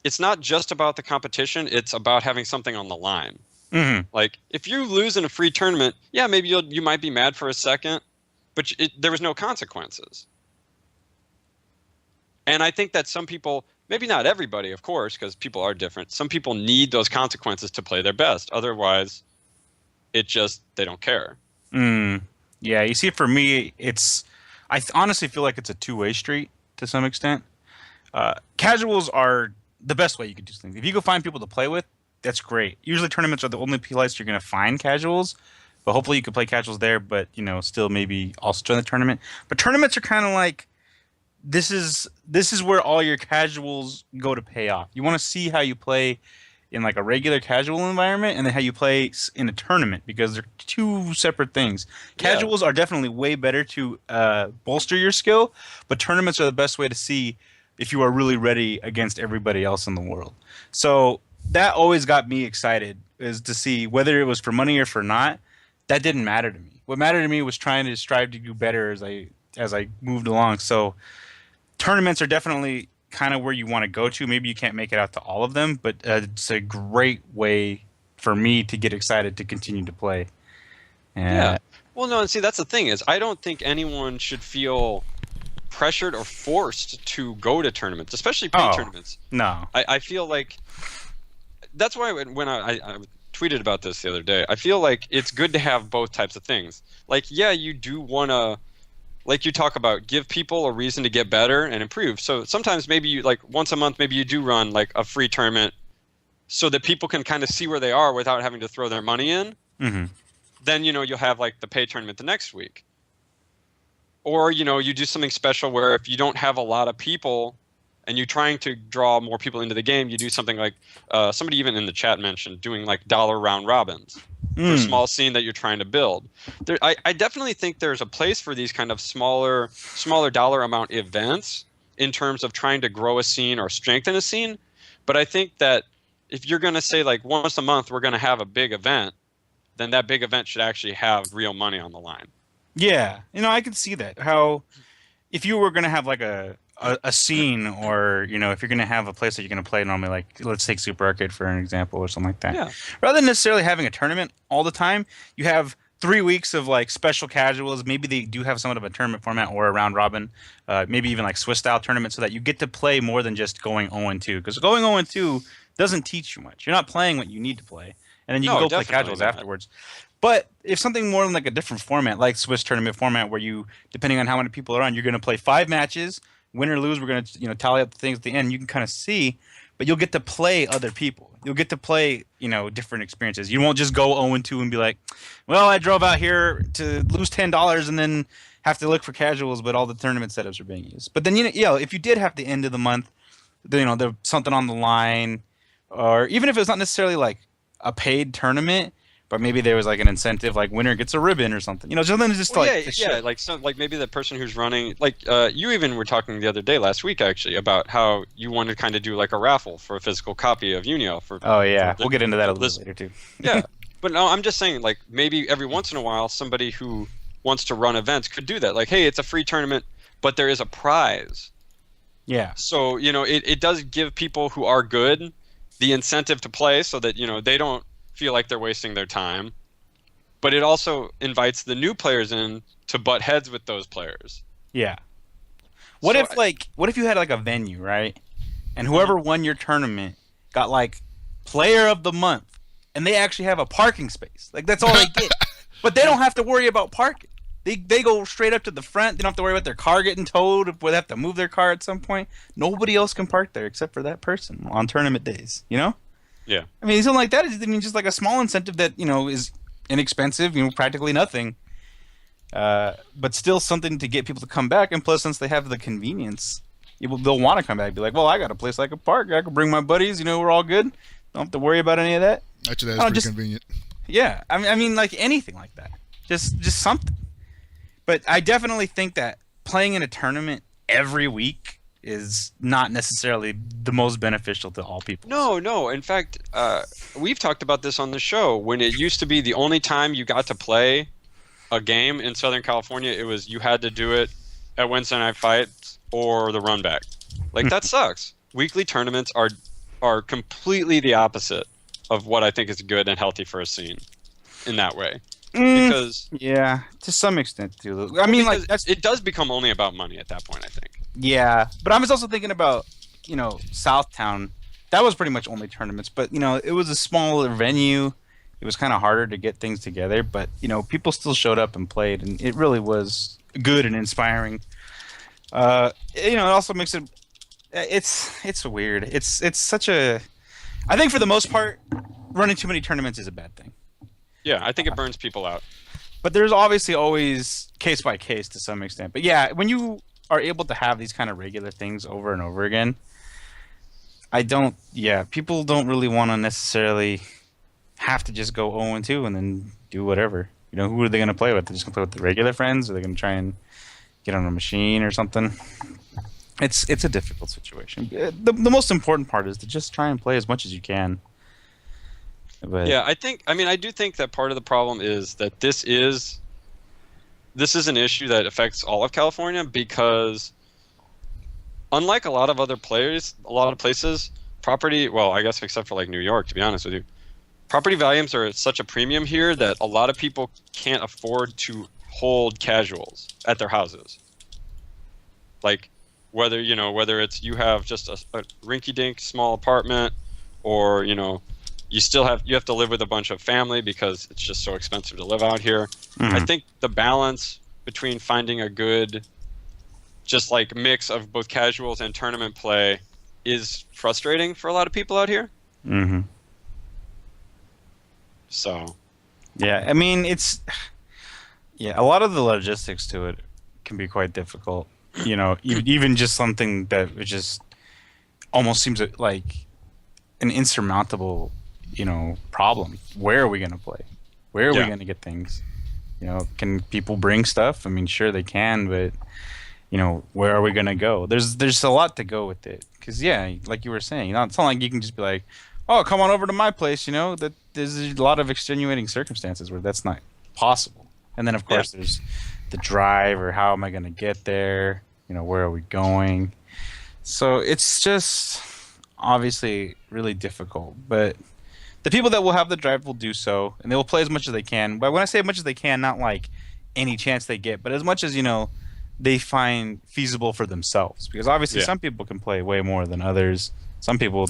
it's not just about the competition. It's about having something on the line. Mm-hmm. Like, if you lose in a free tournament, yeah, maybe you might be mad for a second, but there was no consequences. And I think that some people, maybe not everybody, of course, because people are different. Some people need those consequences to play their best. Otherwise, they don't care. Yeah, you see, for me, I honestly feel like it's a two-way street to some extent. Casuals are the best way you can do things. If you can find people to play with, that's great. Usually tournaments are the only place you're going to find casuals, but hopefully you can play casuals there, but, still maybe also join the tournament. But tournaments are kind of like, this is where all your casuals go to pay off. You want to see how you play in like a regular casual environment and then how you play in a tournament because they're two separate things. Casuals are definitely way better to bolster your skill, but tournaments are the best way to see if you are really ready against everybody else in the world. So that always got me excited, is to see whether it was for money or for not. That didn't matter to me. What mattered to me was trying to strive to do better as I moved along. So tournaments are definitely kind of where you want to go to. Maybe you can't make it out to all of them, but it's a great way for me to get excited to continue to play. Yeah. Well, no, and see, that's the thing is, I don't think anyone should feel pressured or forced to go to tournaments, especially paid tournaments. No. I feel like that's why when I tweeted about this the other day, I feel like it's good to have both types of things. Like, yeah, you do want to, like you talk about, give people a reason to get better and improve. So sometimes maybe you, like once a month, maybe you do run like a free tournament so that people can kind of see where they are without having to throw their money in. Mm-hmm. Then, you know, you'll have like the paid tournament the next week. Or, you know, you do something special where if you don't have a lot of people and you're trying to draw more people into the game, you do something like somebody even in the chat mentioned doing like dollar round robins for a small scene that you're trying to build. I definitely think there's a place for these kind of smaller dollar amount events in terms of trying to grow a scene or strengthen a scene. But I think that if you're going to say like once a month we're going to have a big event, then that big event should actually have real money on the line. Yeah, you know, I could see that. How if you were going to have like a scene, or you know, if you're going to have a place that you're going to play normally, like let's take Super Arcade for an example or something like that. Yeah. Rather than necessarily having a tournament all the time, you have 3 weeks of like special casuals. Maybe they do have somewhat of a tournament format or a round robin, maybe even like Swiss style tournament, so that you get to play more than just going 0-2. Because going 0-2 doesn't teach you much. You're not playing what you need to play, and then you can go play casuals afterwards. But if something more than like a different format, like Swiss tournament format, where you, depending on how many people are on, you're going to play 5 matches, win or lose, we're going to tally up the things at the end. You can kind of see, but you'll get to play other people. You'll get to play different experiences. You won't just go 0-2 and be like, well, I drove out here to lose $10 and then have to look for casuals, but all the tournament setups are being used. But then if you did have the end of the month, there's something on the line, or even if it's not necessarily like a paid tournament, but maybe there was like an incentive, like winner gets a ribbon or something. Something just like maybe the person who's running, like you even were talking the other day, last week actually, about how you wanted to kind of do like a raffle for a physical copy of Yu-Gi-Oh! We'll get into that a little later too. Yeah, but no, I'm just saying, like maybe every once in a while, somebody who wants to run events could do that. Like, hey, it's a free tournament, but there is a prize. Yeah. So it does give people who are good the incentive to play, so that they don't feel like they're wasting their time, but it also invites the new players in to butt heads with those players. Yeah. What if you had like a venue, right? And whoever won your tournament got like player of the month, and they actually have a parking space. Like that's all they get. But they don't have to worry about parking. They go straight up to the front. They don't have to worry about their car getting towed, if they have to move their car at some point. Nobody else can park there except for that person on tournament days, Yeah. I mean, something like that is just like a small incentive that, is inexpensive, practically nothing. But still something to get people to come back. And plus, since they have the convenience, they'll want to come back and be like, well, I got a place I can park. I can bring my buddies. We're all good. Don't have to worry about any of that. Actually, that's pretty convenient. Yeah. I mean, like anything like that. Just something. But I definitely think that playing in a tournament every week is not necessarily the most beneficial to all people. No. In fact, we've talked about this on the show. When it used to be the only time you got to play a game in Southern California, it was you had to do it at Wednesday Night Fights or the Run Back. Like, that sucks. Weekly tournaments are completely the opposite of what I think is good and healthy for a scene in that way. Because yeah, to some extent too. I mean, like it does become only about money at that point, I think. Yeah, but I was also thinking about Southtown. That was pretty much only tournaments, but it was a smaller venue. It was kind of harder to get things together, but people still showed up and played, and it really was good and inspiring. It also makes it. It's weird. It's such a. I think for the most part, running too many tournaments is a bad thing. Yeah, I think it burns people out. But there's obviously always case by case to some extent. But yeah, when you are able to have these kind of regular things over and over again, people don't really want to necessarily have to just go 0-2 and then do whatever. Who are they going to play with? They're just going to play with the regular friends? Or are they going to try and get on a machine or something? It's a difficult situation. The most important part is to just try and play as much as you can. But Yeah, I do think that part of the problem is that this is an issue that affects all of California because unlike a lot of places, property, well, I guess except for like New York, to be honest with you, property values are at such a premium here that a lot of people can't afford to hold casuals at their houses. Like whether it's you have just a rinky-dink small apartment or, you have to live with a bunch of family because it's just so expensive to live out here. Mhm. I think the balance between finding a good just like mix of both casuals and tournament play is frustrating for a lot of people out here. hmm So, Yeah, I mean, a lot of the logistics to it can be quite difficult. Even just something that just almost seems like an insurmountable, problem. Where are we going to play? Where are we Yeah. going to get things? Can people bring stuff? I mean, sure they can, but where are we going to go? There's a lot to go with it. Because, yeah, like you were saying, it's not like you can just be like, oh, come on over to my place, that there's a lot of extenuating circumstances where that's not possible. And then, of course, there's the drive or how am I going to get there? Where are we going? So it's just obviously really difficult. But the people that will have the drive will do so, and they will play as much as they can. But when I say as much as they can, not like any chance they get, but as much as, they find feasible for themselves. Because obviously some people can play way more than others. Some people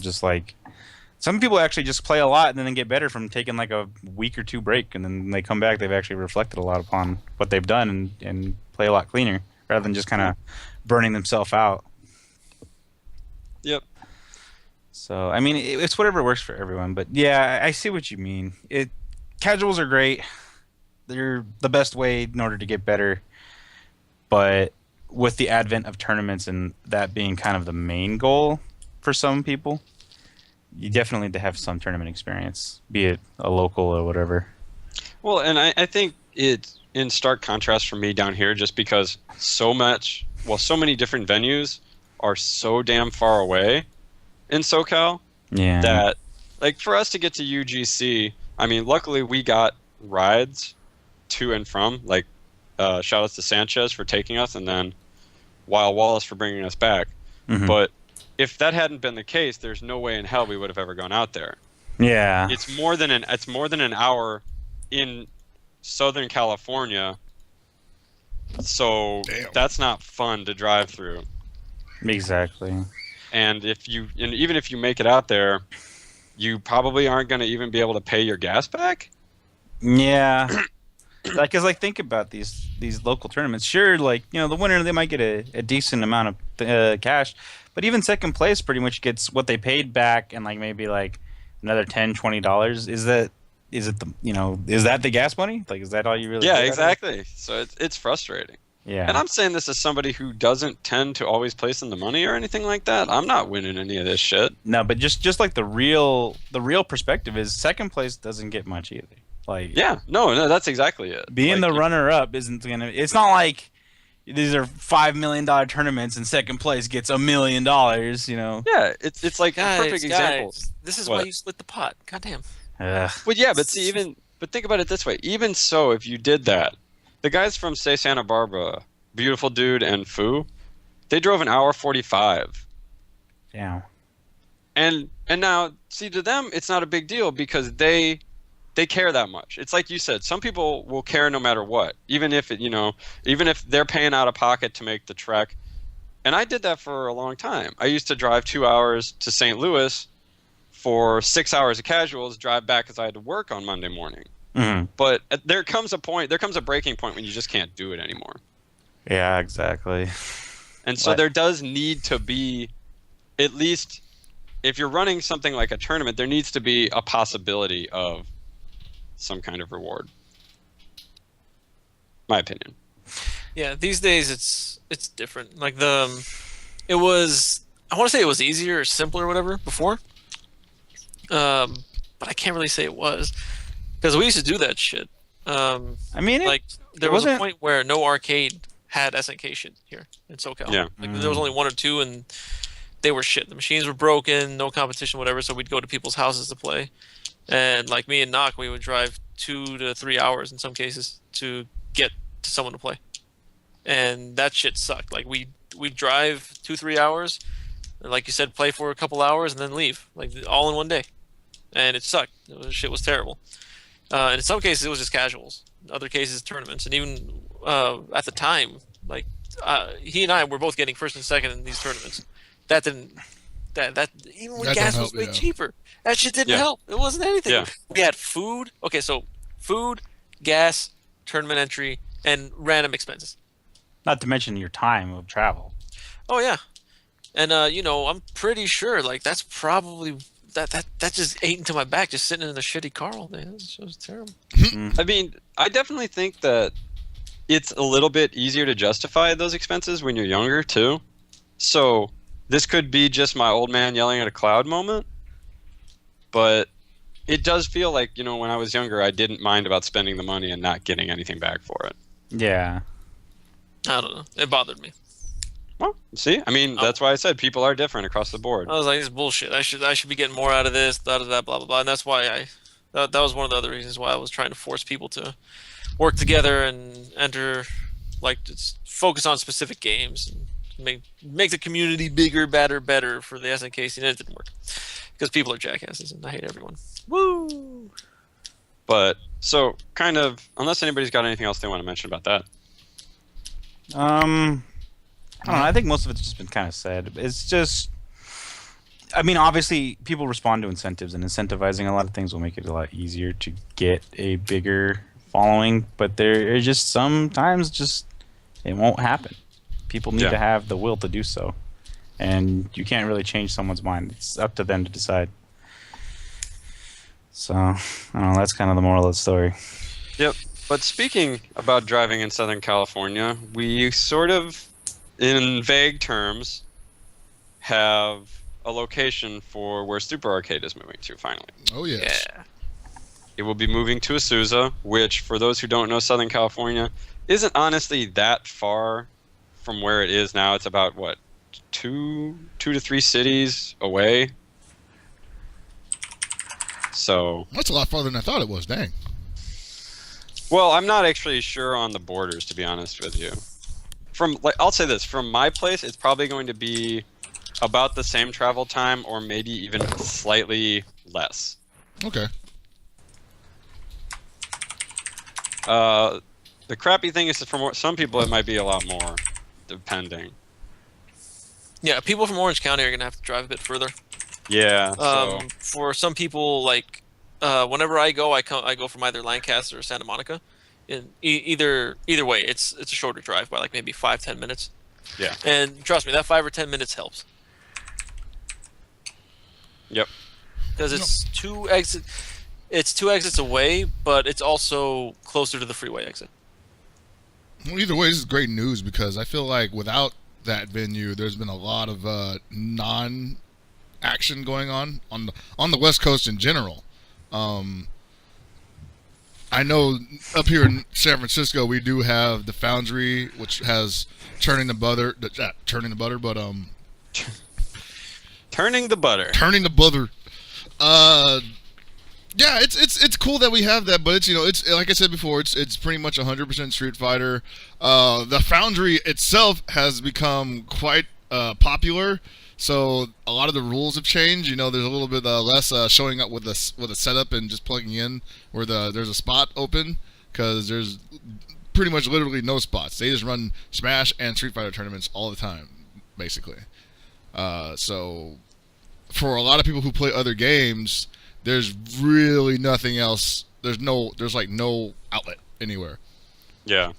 actually just play a lot and then get better from taking like a week or two break, and then when they come back, they've actually reflected a lot upon what they've done and play a lot cleaner rather than just kind of burning themselves out. yep. So I mean, it's whatever works for everyone. But yeah, I see what you mean. Casuals are great; they're the best way in order to get better. But with the advent of tournaments and that being kind of the main goal for some people, you definitely need to have some tournament experience, be it a local or whatever. Well, and I think it's in stark contrast for me down here just because so many different venues are so damn far away in SoCal Yeah. that, like, for us to get to UGC, I mean, luckily we got rides to and from, like, shout outs to Sanchez for taking us and then Wild Wallace for bringing us back. Mhm. But if that hadn't been the case, there's no way in hell we would have ever gone out there. Yeah. It's more than an hour in Southern California, so Damn. that's not fun to drive through. Exactly. And even if you make it out there, you probably aren't going to even be able to pay your gas back. Yeah. Because think about these local tournaments. Sure, the winner, they might get a decent amount of cash, but even second place pretty much gets what they paid back and maybe another $10-$20. Is that the gas money? Is that all you really? Yeah, get out of it? exactly. So it's frustrating. Yeah. And I'm saying this as somebody who doesn't tend to always place in the money or anything like that. I'm not winning any of this shit. No, but just like the real perspective is second place doesn't get much either. Yeah, no, that's exactly it. Being the runner-up isn't gonna. It's not like these are $5 million tournaments and second place gets $1 million. Yeah, it's like a perfect example. This is What? why you split the pot. Goddamn. Ugh. Well, yeah, but see, but think about it this way. Even so, if you did that, the guys from say Santa Barbara, Beautiful Dude and Foo, they drove an hour 45. Yeah. And now, see, to them, it's not a big deal because they care that much. It's like you said, some people will care no matter what, even if they're paying out of pocket to make the trek. And I did that for a long time. I used to drive 2 hours to St. Louis for 6 hours of casuals, drive back because I had to work on Monday morning. Mm-hmm. But there comes a breaking point when you just can't do it anymore. Yeah, exactly. And so there does need to be, at least if you're running something like a tournament, there needs to be a possibility of some kind of reward. My opinion. Yeah, these days it's different. It was, I want to say it was easier or simpler or whatever before. But I can't really say it was because we used to do that shit. I mean, there was a point where no arcade had SNK shit here in SoCal. Yeah. There was only one or two, and they were shit. The machines were broken, no competition, whatever. So we'd go to people's houses to play. And like me and Knock, we would drive 2 to 3 hours in some cases to get to someone to play, and that shit sucked. Like we drive 2-3 hours, and like you said, play for a couple hours and then leave, like all in one day, and it sucked. Shit was terrible. And in some cases, it was just casuals. In other cases, tournaments, and even at the time, like he and I were both getting first and second in these tournaments. That didn't. That even when That gas don't was help, way yeah. cheaper, that shit didn't Yeah. help. It wasn't anything. Yeah. We had food. Okay, so food, gas, tournament entry, and random expenses. Not to mention your time of travel. Oh yeah, and I'm pretty sure like that's probably that just ate into my back just sitting in the shitty car all day. It was terrible. I mean, I definitely think that it's a little bit easier to justify those expenses when you're younger too. So this could be just my old man yelling at a cloud moment, but it does feel like, when I was younger, I didn't mind about spending the money and not getting anything back for it. Yeah. I don't know. It bothered me. Well, see, I mean, that's why I said people are different across the board. I was like, this is bullshit. I should be getting more out of this. Da da da blah blah blah. And that's why that was one of the other reasons why I was trying to force people to work together and enter, like, just focus on specific games and make the community bigger, better for the SNK scene. And it didn't work because people are jackasses and I hate everyone. Woo! But so kind of, unless anybody's got anything else they want to mention about that. I don't know. I think most of it's just been kind of said. It's just, I mean, obviously, people respond to incentives, and incentivizing a lot of things will make it a lot easier to get a bigger following. But there are just sometimes it won't happen. People need Yeah. to have the will to do so, and you can't really change someone's mind. It's up to them to decide. So, I don't know. That's kind of the moral of the story. Yep. But speaking about driving in Southern California, we sort of, in vague terms, have a location for where Super Arcade is moving to finally. Oh yes. Yeah. It will be moving to Azusa, which, for those who don't know Southern California, isn't honestly that far from where it is now. It's about, what, two to three cities away? So, That's a lot farther than I thought it was. Dang. well, I'm not actually sure on the borders, to be honest with you. I'll say this, from my place, it's probably going to be about the same travel time, or maybe even slightly less. Okay. The crappy thing is that for some people, it might be a lot more, depending. Yeah, people from Orange County are gonna have to drive a bit further. Yeah. So, For some people, like whenever I go from either Lancaster or Santa Monica. Either way, it's a shorter drive by like maybe 5-10 minutes. yeah. And trust me, that 5 or 10 minutes helps Yep. because it's two exits away, but it's also closer to the freeway exit. Well, either way, this is great news because I feel like without that venue, there's been a lot of non-action going on the West Coast in general. I know up here in San Francisco we do have the Foundry, which has turning the butter, but Turning the butter. Yeah, it's cool that we have that, but it's like I said before, it's pretty much 100% Street Fighter. The Foundry itself has become quite popular, so a lot of the rules have changed. There's a little bit less showing up with a setup and just plugging in where there's a spot open, because there's pretty much literally no spots. They just run Smash and Street Fighter tournaments all the time, basically. So for a lot of people who play other games, there's really nothing else. There's like no outlet anywhere. Yeah.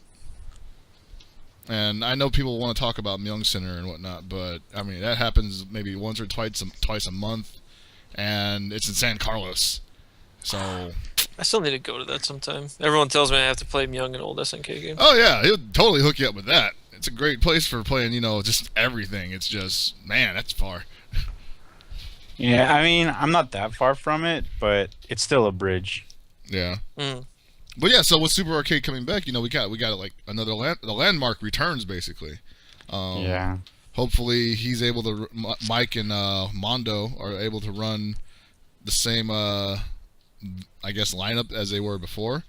And I know people want to talk about Myung Center and whatnot, but I mean that happens maybe once or twice a month, and it's in San Carlos. So I still need to go to that sometime. Everyone tells me I have to play Myung and old SNK games. oh yeah, he'll totally hook you up with that. It's a great place for playing, just everything. It's just, man, that's far. Yeah, I mean, I'm not that far from it, but it's still a bridge. Yeah. Mm. But yeah, so with Super Arcade coming back, we got like another the landmark returns basically. Yeah. Hopefully he's able to Mike and Mondo are able to run the same I guess, lineup as they were before.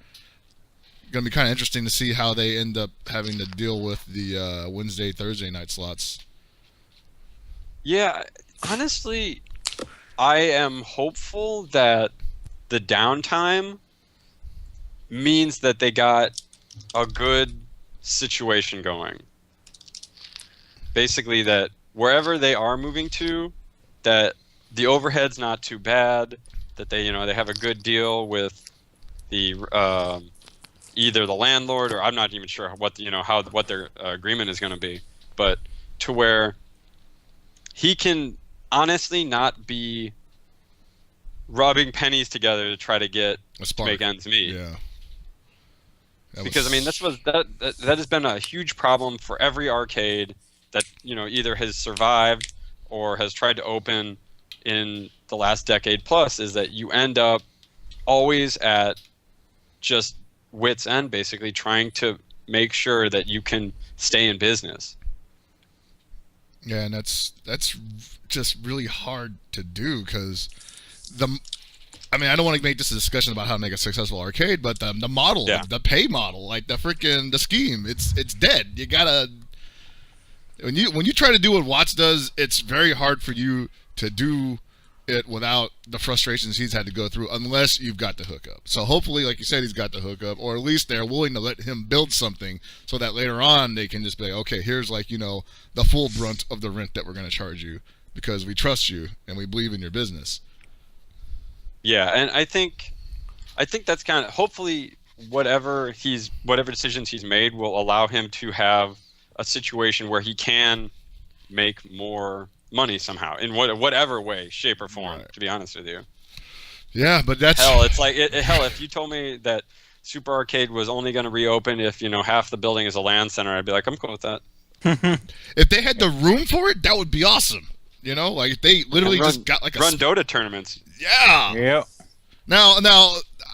Going to be kind of interesting to see how they end up having to deal with the Wednesday, Thursday night slots. Yeah, honestly, I am hopeful that the downtime means that they got a good situation going. Basically, that wherever they are moving to, that the overhead's not too bad, that they have a good deal with the either the landlord, or I'm not even sure what what their agreement is going to be, but to where he can honestly not be rubbing pennies together to try to make ends meet. Yeah. Because I mean, that has been a huge problem for every arcade that either has survived or has tried to open in the last decade plus, is that you end up always at just wit's end, basically trying to make sure that you can stay in business. Yeah, and that's just really hard to do because I mean, I don't want to make this a discussion about how to make a successful arcade, but the model, the pay model, like the scheme, it's dead. You gotta when you try to do what Watts does, it's very hard for you to do it without the frustrations he's had to go through, unless you've got the hookup. So hopefully, like you said, he's got the hookup, or at least they're willing to let him build something so that later on they can just be like, okay, here's the full brunt of the rent that we're going to charge you because we trust you and we believe in your business. Yeah, and I think that's kind of, hopefully whatever decisions he's made will allow him to have a situation where he can make more money somehow in whatever way, shape, or form. Right. To be honest with you. Yeah, but that's hell. It's like hell. If you told me that Super Arcade was only going to reopen if half the building is a LAN center, I'd be like, I'm cool with that. If they had the room for it, that would be awesome. Like if they literally just got like run Dota tournaments. Yeah. Yep. Now,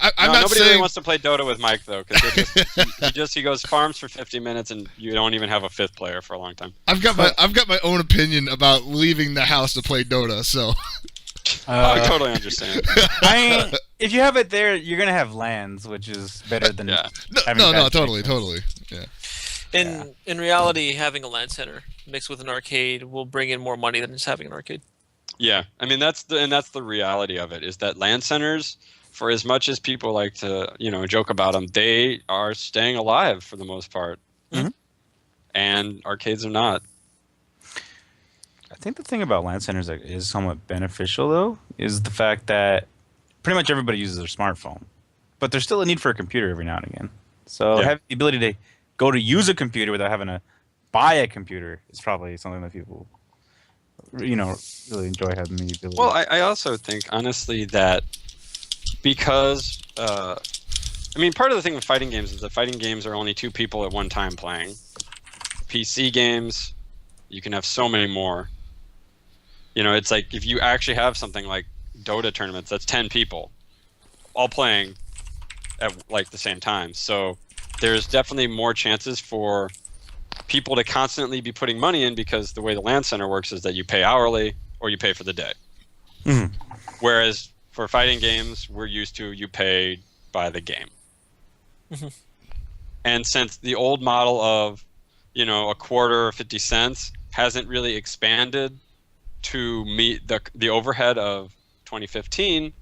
I'm not nobody saying really wants to play Dota with Mike though, because he goes farms for 50 minutes and you don't even have a fifth player for a long time. I've got my own opinion about leaving the house to play Dota, so I totally understand. If you have it there, you're gonna have LANs, which is better than totally. Yeah. In reality, having a LAN center mixed with an arcade will bring in more money than just having an arcade. Yeah, I mean that's the reality of it, is that LAN centers, for as much as people like to joke about them, they are staying alive for the most part, and arcades are not. I think the thing about LAN centers that is somewhat beneficial though is the fact that pretty much everybody uses their smartphone, but there's still a need for a computer every now and again. So having the ability to go to use a computer without having to buy a computer is probably something that people really enjoy having the ability. Well, I also think honestly that because part of the thing with fighting games is that fighting games are only two people at one time playing. PC games, you can have so many more. It's like if you actually have something like Dota tournaments, that's 10 people all playing at like the same time. So there's definitely more chances for people to constantly be putting money in, because the way the LAN center works is that you pay hourly or you pay for the day. Mm-hmm. Whereas for fighting games, we're used to you pay by the game. Mm-hmm. And since the old model of a quarter or 50 cents hasn't really expanded to meet the overhead of 2015,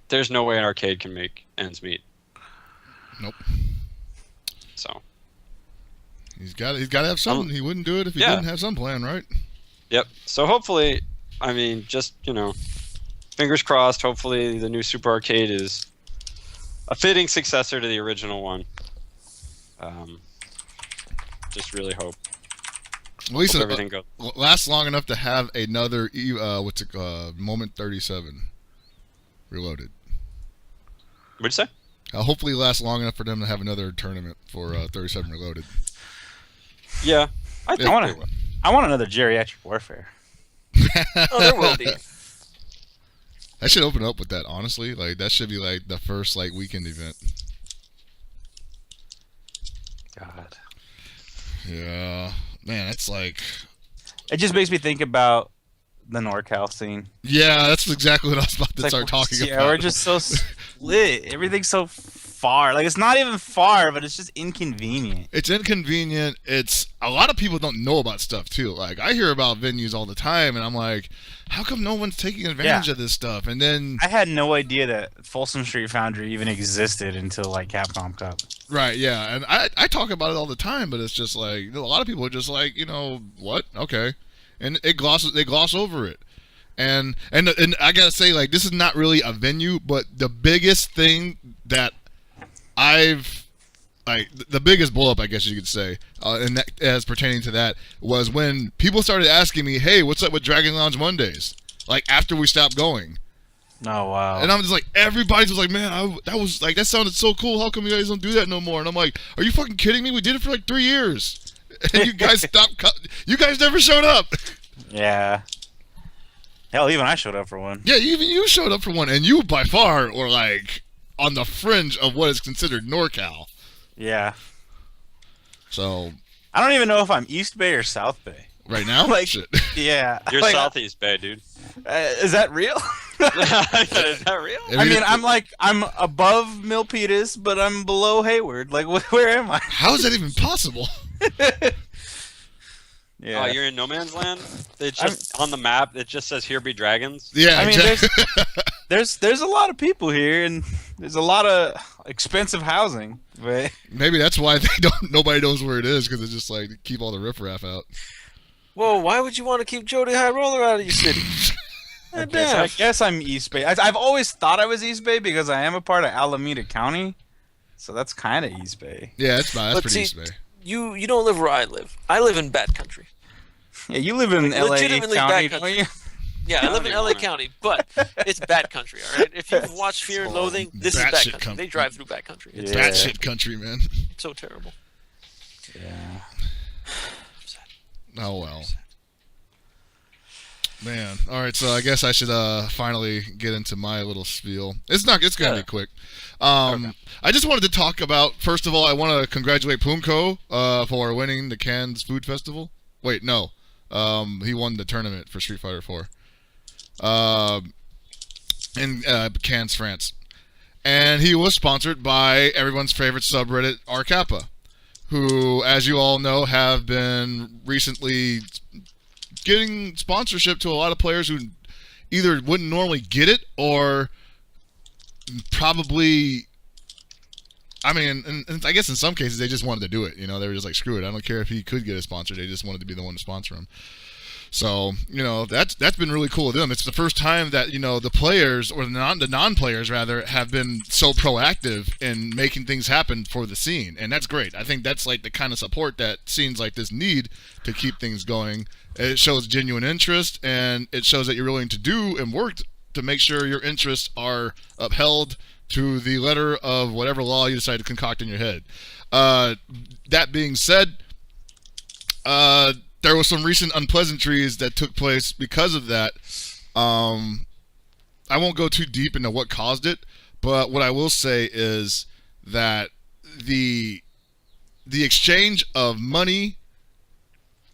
there's no way an arcade can make ends meet. Nope. So he's got to have something. He wouldn't do it if he didn't have some plan, right? Yep. So hopefully, just fingers crossed. Hopefully, the new Super Arcade is a fitting successor to the original one. Just really hope. At least everything goes. Lasts long enough to have another Moment 37 Reloaded. What'd you say? Hopefully lasts long enough for them to have another tournament for 37 Reloaded. Yeah, I want another geriatric warfare. Oh, there will be. I should open up with that, honestly. Like that should be like the first weekend event. God. Yeah. Man, it's like... It just makes me think about the NorCal scene. Yeah, that's exactly what I was about to start talking about. Yeah, we're just so... split. Everything's so far. Like, it's not even far, but it's just inconvenient. It's inconvenient. It's a lot of people don't know about stuff too. Like I hear about venues all the time, and I'm like, how come no one's taking advantage of this stuff? And then I had no idea that Folsom Street Foundry even existed until like Capcom Cup. right, yeah, and I talk about it all the time, but it's just like a lot of people are just like, what? Okay, and they gloss over it. And I gotta say, like, this is not really a venue, but the biggest thing that the biggest blow up, I guess you could say, and that, as pertaining to that, was when people started asking me, hey, what's up with Dragon Lounge Mondays? Like, after we stopped going. Oh, wow. And I'm just like, everybody was like, man, that sounded so cool. How come you guys don't do that no more? And I'm like, are you fucking kidding me? We did it for like 3 years. And you guys you guys never showed up. Yeah. Hell, even I showed up for one. Yeah, even you showed up for one. And you, by far, were like on the fringe of what is considered NorCal. Yeah. So I don't even know if I'm East Bay or South Bay. right now, Like, shit. Yeah. You're Like, Southeast Bay, dude. Is that real? Is that real? I mean, I'm above Milpitas, but I'm below Hayward. Like, where am I? How is that even possible? Yeah. Oh, you're in no man's land? It's just on the map, it just says here be dragons. Yeah, I mean, exactly. there's a lot of people here, and there's a lot of expensive housing. But Maybe that's why nobody knows where it is, because it's just like keep all the riffraff out. Whoa, why would you want to keep Jody High Roller out of your city? I Damn. guess I'm East Bay. I've always thought I was East Bay because I am a part of Alameda County, so that's kind of East Bay. Yeah, that's fine. That's But pretty see, East Bay. You don't live where I live. I live in bad country. Yeah, you live in Like, LA legitimately County, bad don't you? Yeah, I live in LA County, but it's bad country, all right? If you've watched Fear and Loathing, this is Bad bad shit country. country. They drive through bad country. It's Yeah. Batshit country, man. so terrible. Yeah. Oh well. Man. All right, so I guess I should finally get into my little spiel. It's gonna be quick. I just wanted to talk about, first of all, I want to congratulate Punko for winning the Cannes Food Festival. Wait, no. He won the tournament for Street Fighter 4. In Cannes, France. And he was sponsored by everyone's favorite subreddit, R Kappa, who, as you all know, have been recently getting sponsorship to a lot of players who either wouldn't normally get it or probably, I mean, and I guess in some cases they just wanted to do it. They were just like, screw it. I don't care if he could get a sponsor. They just wanted to be the one to sponsor him. So, that's been really cool of them. It's the first time that, the players, or the non-players rather, have been so proactive in making things happen for the scene. And that's great. I think that's like the kind of support that scenes like this need to keep things going. It shows genuine interest, and it shows that you're willing to do and work to make sure your interests are upheld to the letter of whatever law you decide to concoct in your head. That being said, there were some recent unpleasantries that took place because of that. I won't go too deep into what caused it, but what I will say is that the exchange of money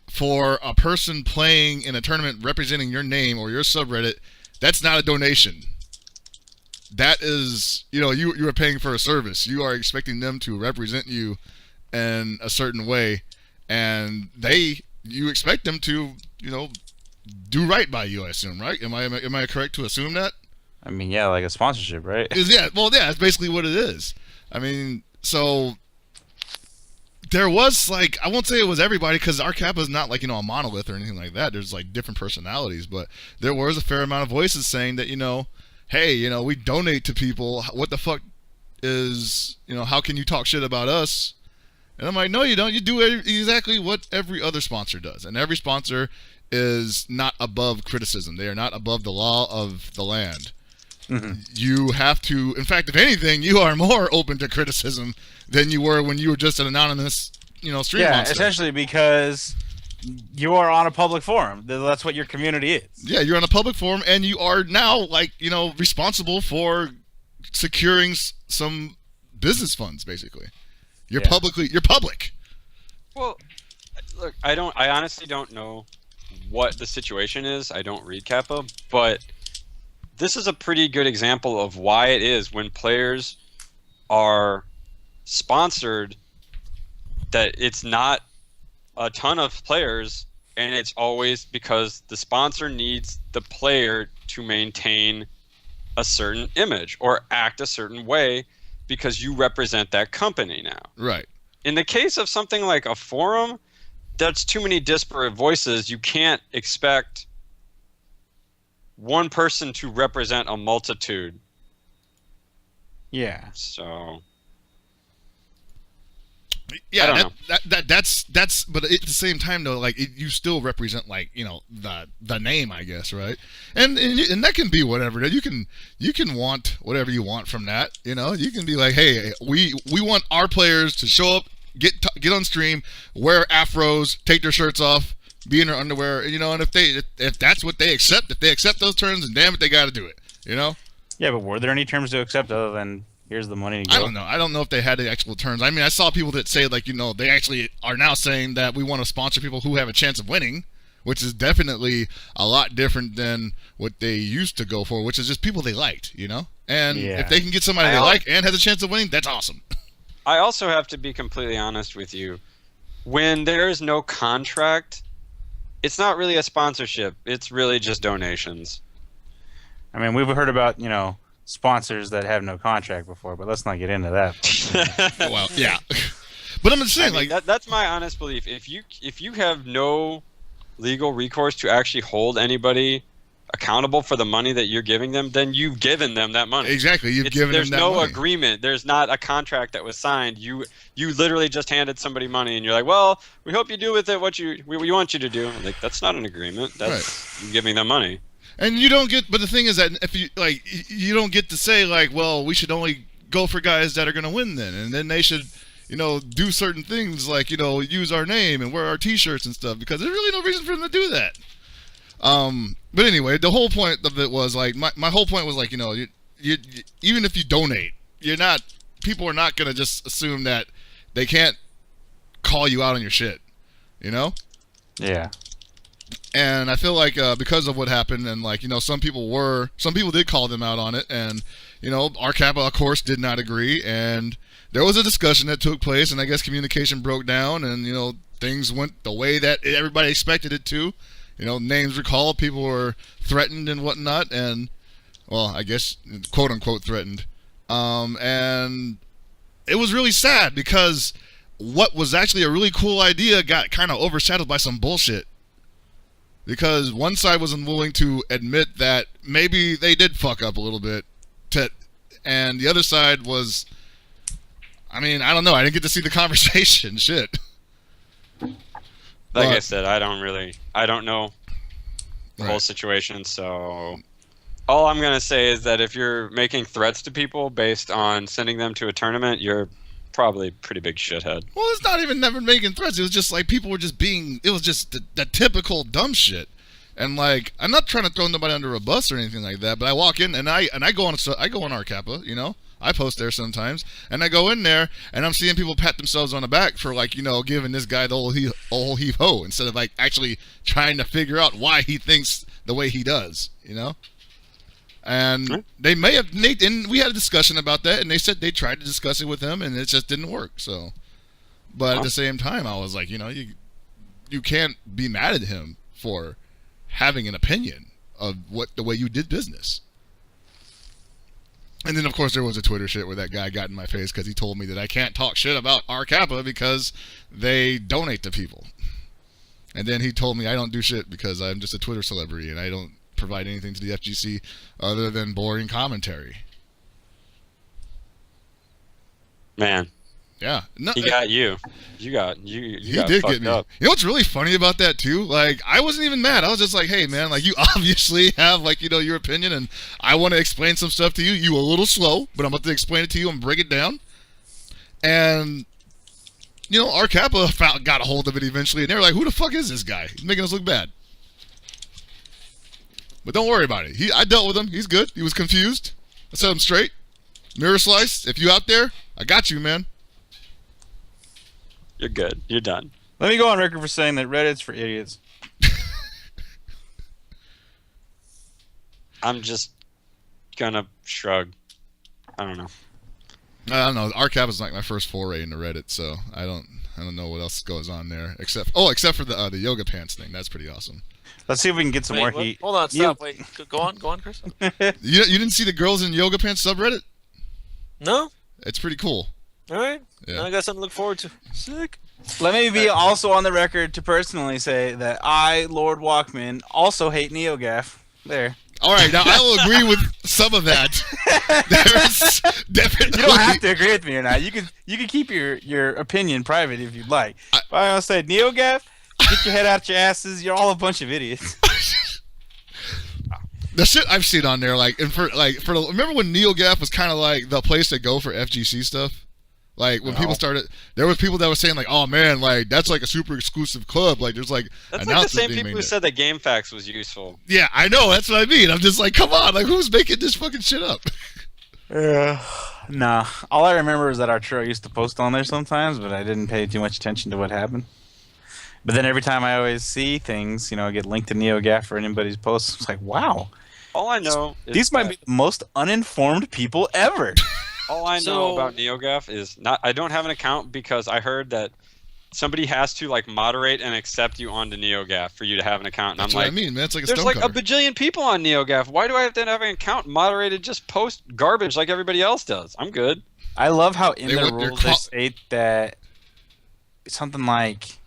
for a person playing in a tournament representing your name or your subreddit, that's not a donation. That is, you are paying for a service. You are expecting them to represent you in a certain way, and you expect them to, do right by you, I assume, right? Am I correct to assume that? I mean, yeah, like a sponsorship, right? Yeah, that's basically what it is. I mean, so there was, like, I won't say it was everybody, because our Kappa is not like, a monolith or anything like that. There's like different personalities, but there was a fair amount of voices saying that, hey, we donate to people. What the fuck is, how can you talk shit about us? And I'm like, no, you don't. You do exactly what every other sponsor does. And every sponsor is not above criticism. They are not above the law of the land. Mm-hmm. You have to, in fact, if anything, you are more open to criticism than you were when you were just an anonymous, street monster. Essentially because you are on a public forum. That's what your community is. Yeah, you're on a public forum, and you are now, like, responsible for securing some business funds, basically. You're public. Well, look, I honestly don't know what the situation is. I don't read Kappa, but this is a pretty good example of why it is when players are sponsored that it's not a ton of players, and it's always because the sponsor needs the player to maintain a certain image or act a certain way because you represent that company now. Right. In the case of something like a forum, that's too many disparate voices. You can't expect one person to represent a multitude. Yeah. So Yeah, that's. But at the same time, though, like you still represent, like, you know, the name, I guess, right? And that can be whatever. You can want whatever you want from that. You know, you can be like, hey, we want our players to show up, get on stream, wear afros, take their shirts off, be in their underwear. You know, and if that's what they accept, if they accept those terms, then damn it, they got to do it. You know. Yeah, but were there any terms to accept other than here's the money to go? I don't know. I don't know if they had the actual terms. I mean, I saw people that say, like, you know, they actually are now saying that we want to sponsor people who have a chance of winning, which is definitely a lot different than what they used to go for, which is just people they liked, you know? And if they can get somebody they like and has a chance of winning, that's awesome. I also have to be completely honest with you. When there is no contract, it's not really a sponsorship. It's really just donations. I mean, we've heard about, you know, sponsors that have no contract before, but let's not get into that. Well, yeah. But I'm just saying, I mean, like, that's my honest belief. If you have no legal recourse to actually hold anybody accountable for the money that you're giving them, then you've given them that money. Exactly, given them that money. There's no agreement. There's not a contract that was signed. You literally just handed somebody money, and you're like, well, we hope you do with it what we want you to do. Like, that's not an agreement. That's you giving them money. And you don't get, but the thing is that if you, like, you don't get to say, like, well, we should only go for guys that are going to win then. And then they should, you know, do certain things like, you know, use our name and wear our t-shirts and stuff, because there's really no reason for them to do that. But anyway, the whole point of it was, like, my whole point was, like, you know, you even if you donate, people are not going to just assume that they can't call you out on your shit, you know? Yeah. And I feel like because of what happened, and, like, you know, some people did call them out on it, and, you know, our Kappa, of course, did not agree, and there was a discussion that took place, and I guess communication broke down, and, you know, things went the way that everybody expected it to. You know, names were called, people were threatened and whatnot, and, well, I guess, quote unquote threatened. And it was really sad because what was actually a really cool idea got kind of overshadowed by some bullshit. Because one side was unwilling to admit that maybe they did fuck up a little bit, and the other side was, I mean, I don't know. I didn't get to see the conversation. Shit. Like I said, I don't know the whole situation, so all I'm going to say is that if you're making threats to people based on sending them to a tournament, you're probably a pretty big shithead. Well, it's not even never making threats. It was just like people were just being. It was just the typical dumb shit. And, like, I'm not trying to throw nobody under a bus or anything like that, but I walk in and I go on our Kappa, you know. I post there sometimes, and I go in there and I'm seeing people pat themselves on the back for, like, you know, giving this guy the old heave ho instead of, like, actually trying to figure out why he thinks the way he does, you know. And they may have, and we had a discussion about that, and they said they tried to discuss it with him, and it just didn't work. So, but at the same time, I was like, you know, you can't be mad at him for having an opinion of the way you did business. And then, of course, there was a Twitter shit where that guy got in my face because he told me that I can't talk shit about our Kappa because they donate to people. And then he told me I don't do shit because I'm just a Twitter celebrity and I don't provide anything to the FGC other than boring commentary. Man. Yeah. No, he got you. You got did fucked get me. up. You know what's really funny about that too? Like, I wasn't even mad. I was just like, hey man, like, you obviously have, like, you know, your opinion and I want to explain some stuff to you. You a little slow, but I'm about to explain it to you and break it down. And, you know, our Kappa got a hold of it eventually, and they were like, who the fuck is this guy? He's making us look bad. But don't worry about it. I dealt with him. He's good. He was confused. I set him straight. Mirror Slice, if you out there, I got you, man. You're good. You're done. Let me go on record for saying that Reddit's for idiots. I'm just gonna shrug. I don't know. I don't know. RCAP is like my first foray into Reddit, so I don't know what else goes on there except for the yoga pants thing. That's pretty awesome. Let's see if we can get some more Wait, what? heat. Hold on, stop. Wait, go on, Chris. You didn't see the girls in yoga pants subreddit? No? It's pretty cool. All right. Yeah. Now I got something to look forward to. Sick. Let me be also on the record to personally say that I, Lord Walkman, also hate NeoGAF. There. All right, now I will agree with some of that. There's definitely. You don't have to agree with me or not. You can keep your opinion private if you'd like. But I want to say NeoGAF, get your head out your asses. You're all a bunch of idiots. The shit I've seen on there, like, remember when NeoGAF was kind of like the place to go for FGC stuff? Like, when people started, there were people that were saying, like, oh man, like, that's like a super exclusive club. Like, there's like, That's like the same people who said that GameFAQs was useful. Yeah, I know, that's what I mean. I'm just like, come on, like, who's making this fucking shit up? Nah. All I remember is that Arturo used to post on there sometimes, but I didn't pay too much attention to what happened. But then every time I always see things, get linked to NeoGAF or anybody's posts, it's like, wow. All I know is These might be the most uninformed people ever. All I know about NeoGAF is I don't have an account because I heard that somebody has to like moderate and accept you onto NeoGAF for you to have an account. And That's I'm what like, I mean, man. It's like a there's stone like a cover. bajillion people on NeoGAF. Why do I have to have an account moderated? Just post garbage like everybody else does. I'm good. I love how in They their want- they're rules they ca- state that something like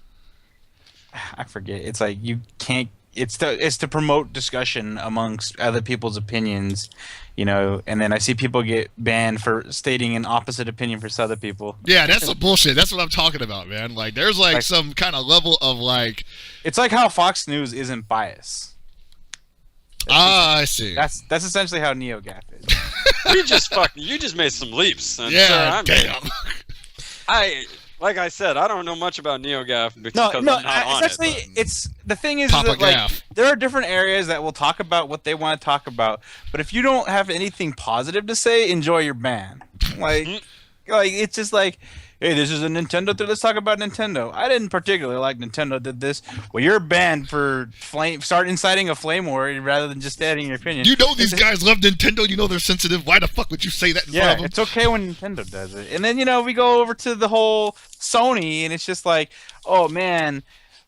I forget. It's like you can't. It's to promote discussion amongst other people's opinions, and then I see people get banned for stating an opposite opinion for other people. Yeah, that's some bullshit. That's what I'm talking about, man. Like, there's like some kind of level of like. It's like how Fox News isn't biased. I see. That's essentially how NeoGAF is. You just made some leaps. And Yeah, sir, damn. Like I said, I don't know much about NeoGAF because No, I'm not on it. essentially, it's the thing is Papa that like Gaff. there are different areas that will talk about what they want to talk about, but if you don't have anything positive to say, enjoy your ban. Like it's just like, hey, this is a Nintendo thing. Let's talk about Nintendo. I didn't particularly like Nintendo did this. Well, you're banned for start inciting a flame war rather than just stating your opinion. You know these guys love Nintendo. You know they're sensitive. Why the fuck would you say that in front Yeah, of them? it's okay when Nintendo does it. And then, we go over to the whole Sony, and it's just like, oh, man,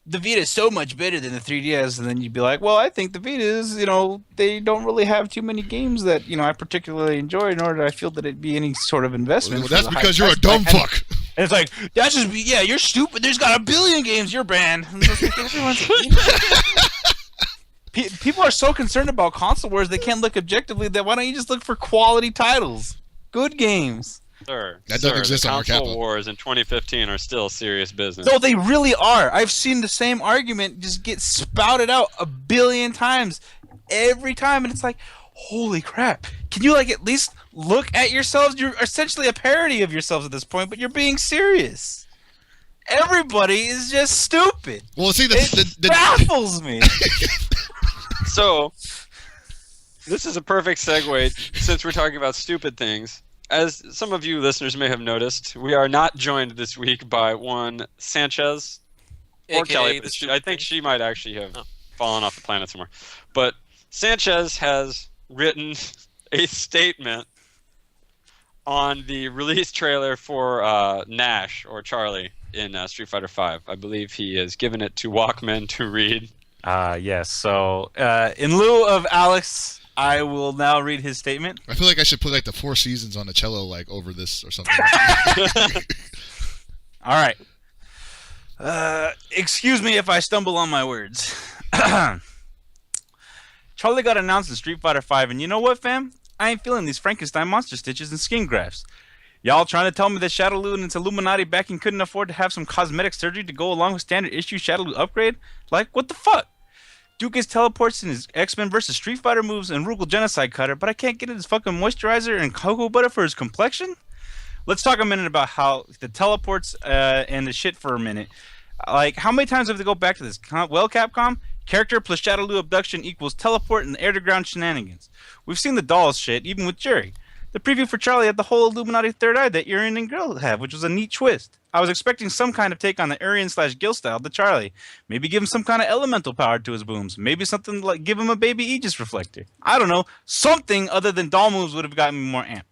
the Vita is so much better than the 3DS. And then you'd be like, well, I think the Vitas, they don't really have too many games that, I particularly enjoy, nor do I feel that it'd be any sort of investment. Well, for that's the because high you're a price dumb tag. fuck. And it's like, you're stupid. There's got 1 billion games. You're banned. And it's like, everyone's- People are so concerned about console wars they can't look objectively. That why don't you just look for quality titles, good games? Sir, That doesn't sir, exist the on our console capital. wars in 2015 are still serious business. No, they really are. I've seen the same argument just get spouted out 1 billion times every time, and it's like, holy crap! Can you at least look at yourselves? You're essentially a parody of yourselves at this point, but you're being serious. Everybody is just stupid. Well, see, It baffles me. So, this is a perfect segue since we're talking about stupid things. As some of you listeners may have noticed, we are not joined this week by one Sanchez or AKA Kelly. the But stupid I think thing. she might actually have fallen off the planet somewhere. But Sanchez has written a statement on the release trailer for Nash or Charlie in Street Fighter V. I believe he has given it to Walkman to read. Yes. So, in lieu of Alex, I will now read his statement. I feel like I should put like the Four Seasons on the cello, like over this or something. All right. Excuse me if I stumble on my words. Charlie got announced in Street Fighter V, and you know what, fam? I ain't feeling these Frankenstein monster stitches and skin grafts. Y'all trying to tell me that Shadowloo and its Illuminati backing couldn't afford to have some cosmetic surgery to go along with standard issue Shadowloo upgrade? Like, what the fuck? Duke gets teleports in his X-Men vs. Street Fighter moves and Rugal Genocide Cutter, but I can't get his fucking moisturizer and cocoa butter for his complexion? Let's talk a minute about how the teleports and the shit for a minute. Like, how many times have they go back to this? Well, Capcom, character plus Shadowloo abduction equals teleport and air-to-ground shenanigans. We've seen the dolls shit, even with Jury. The preview for Charlie had the whole Illuminati third eye that Urian and Gil have, which was a neat twist. I was expecting some kind of take on the Urian/Gil style to Charlie. Maybe give him some kind of elemental power to his booms. Maybe something like give him a baby Aegis reflector. I don't know. Something other than doll moves would have gotten me more amped.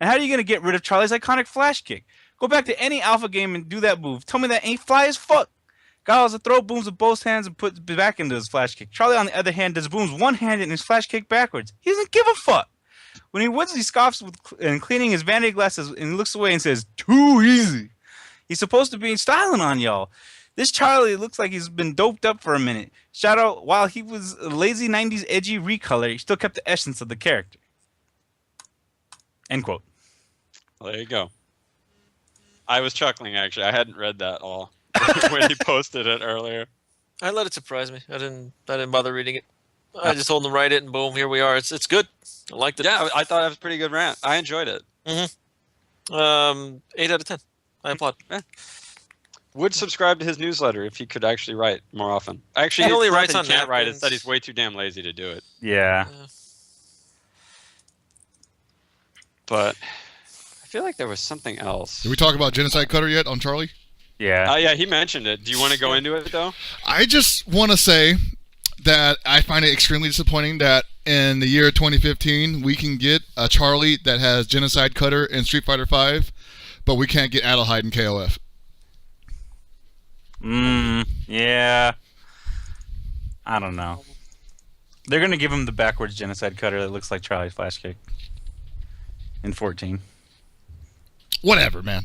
And how are you going to get rid of Charlie's iconic flash kick? Go back to any alpha game and do that move. Tell me that ain't fly as fuck. Guile has to throw booms with both hands and put back into his flash kick. Charlie, on the other hand, does booms one-handed and his flash kick backwards. He doesn't give a fuck. When he wins, he scoffs and cleaning his vanity glasses and looks away and says, "Too easy." He's supposed to be styling on y'all. This Charlie looks like he's been doped up for a minute. Shout out, while he was a lazy 90s edgy recolor, he still kept the essence of the character. End quote. Well, there you go. I was chuckling, actually. I hadn't read that all when he posted it earlier. I let it surprise me. I didn't bother reading it. I just told him to write it, and boom, here we are. It's good. I liked it. Yeah, I thought it was a pretty good rant. I enjoyed it. 8 out of 10. I applaud. Yeah. Would subscribe to his newsletter if he could actually write more often. Actually, He only it's not writes that on he can't write. It's napkins. that he's way too damn lazy to do it. Yeah. But I feel like there was something else. Did we talk about Genocide Cutter yet on Charlie? Yeah. Yeah, he mentioned it. Do you want to go into it, though? I just want to say that I find it extremely disappointing that in the year 2015 we can get a Charlie that has Genocide Cutter in Street Fighter V, but we can't get Adelheid in KOF. Yeah. I don't know. They're gonna give him the backwards Genocide Cutter that looks like Charlie's flash kick in 14. Whatever, man.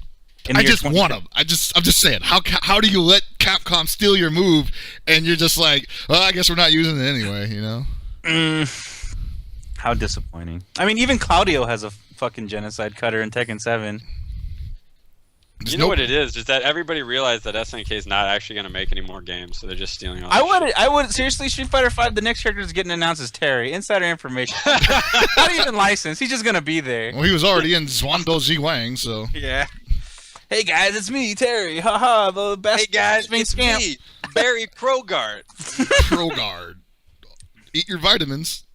In I year just 20 want him. I'm just saying. How do you let Capcom steal your move and you're just like, well, I guess we're not using it anyway, you know? How disappointing. I mean, even Claudio has a fucking Genocide Cutter in Tekken 7. You know what it is that everybody realized that SNK is not actually going to make any more games, so they're just stealing all that shit. I would seriously, Street Fighter V, the next character is getting announced as Terry. Insider information. Not even licensed. He's just gonna be there. Well, he was already in Zwanto Ziwang, so. Yeah. Hey guys, it's me, Terry. Haha, the best. Hey guys, being it's scammed. me, Barry Krogart. Krogard. Eat your vitamins.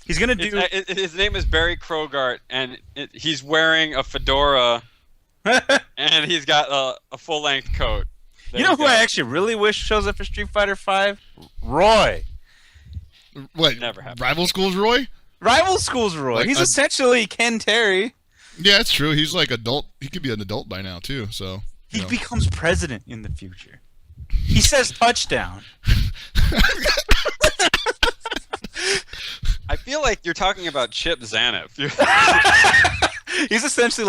He's gonna do. His name is Barry Krogart, and he's wearing a fedora, and he's got a full-length coat. There You know who go. I actually really wish shows up for Street Fighter V? Roy. What? Never happened. Rival Schools Roy? Rival Schools Roy. Like He's a- essentially Ken Terry. Yeah, that's true. He's like adult. He could be an adult by now, too, so. He you know. becomes president in the future. He says touchdown. I feel like you're talking about Chip Zaniff. He's essentially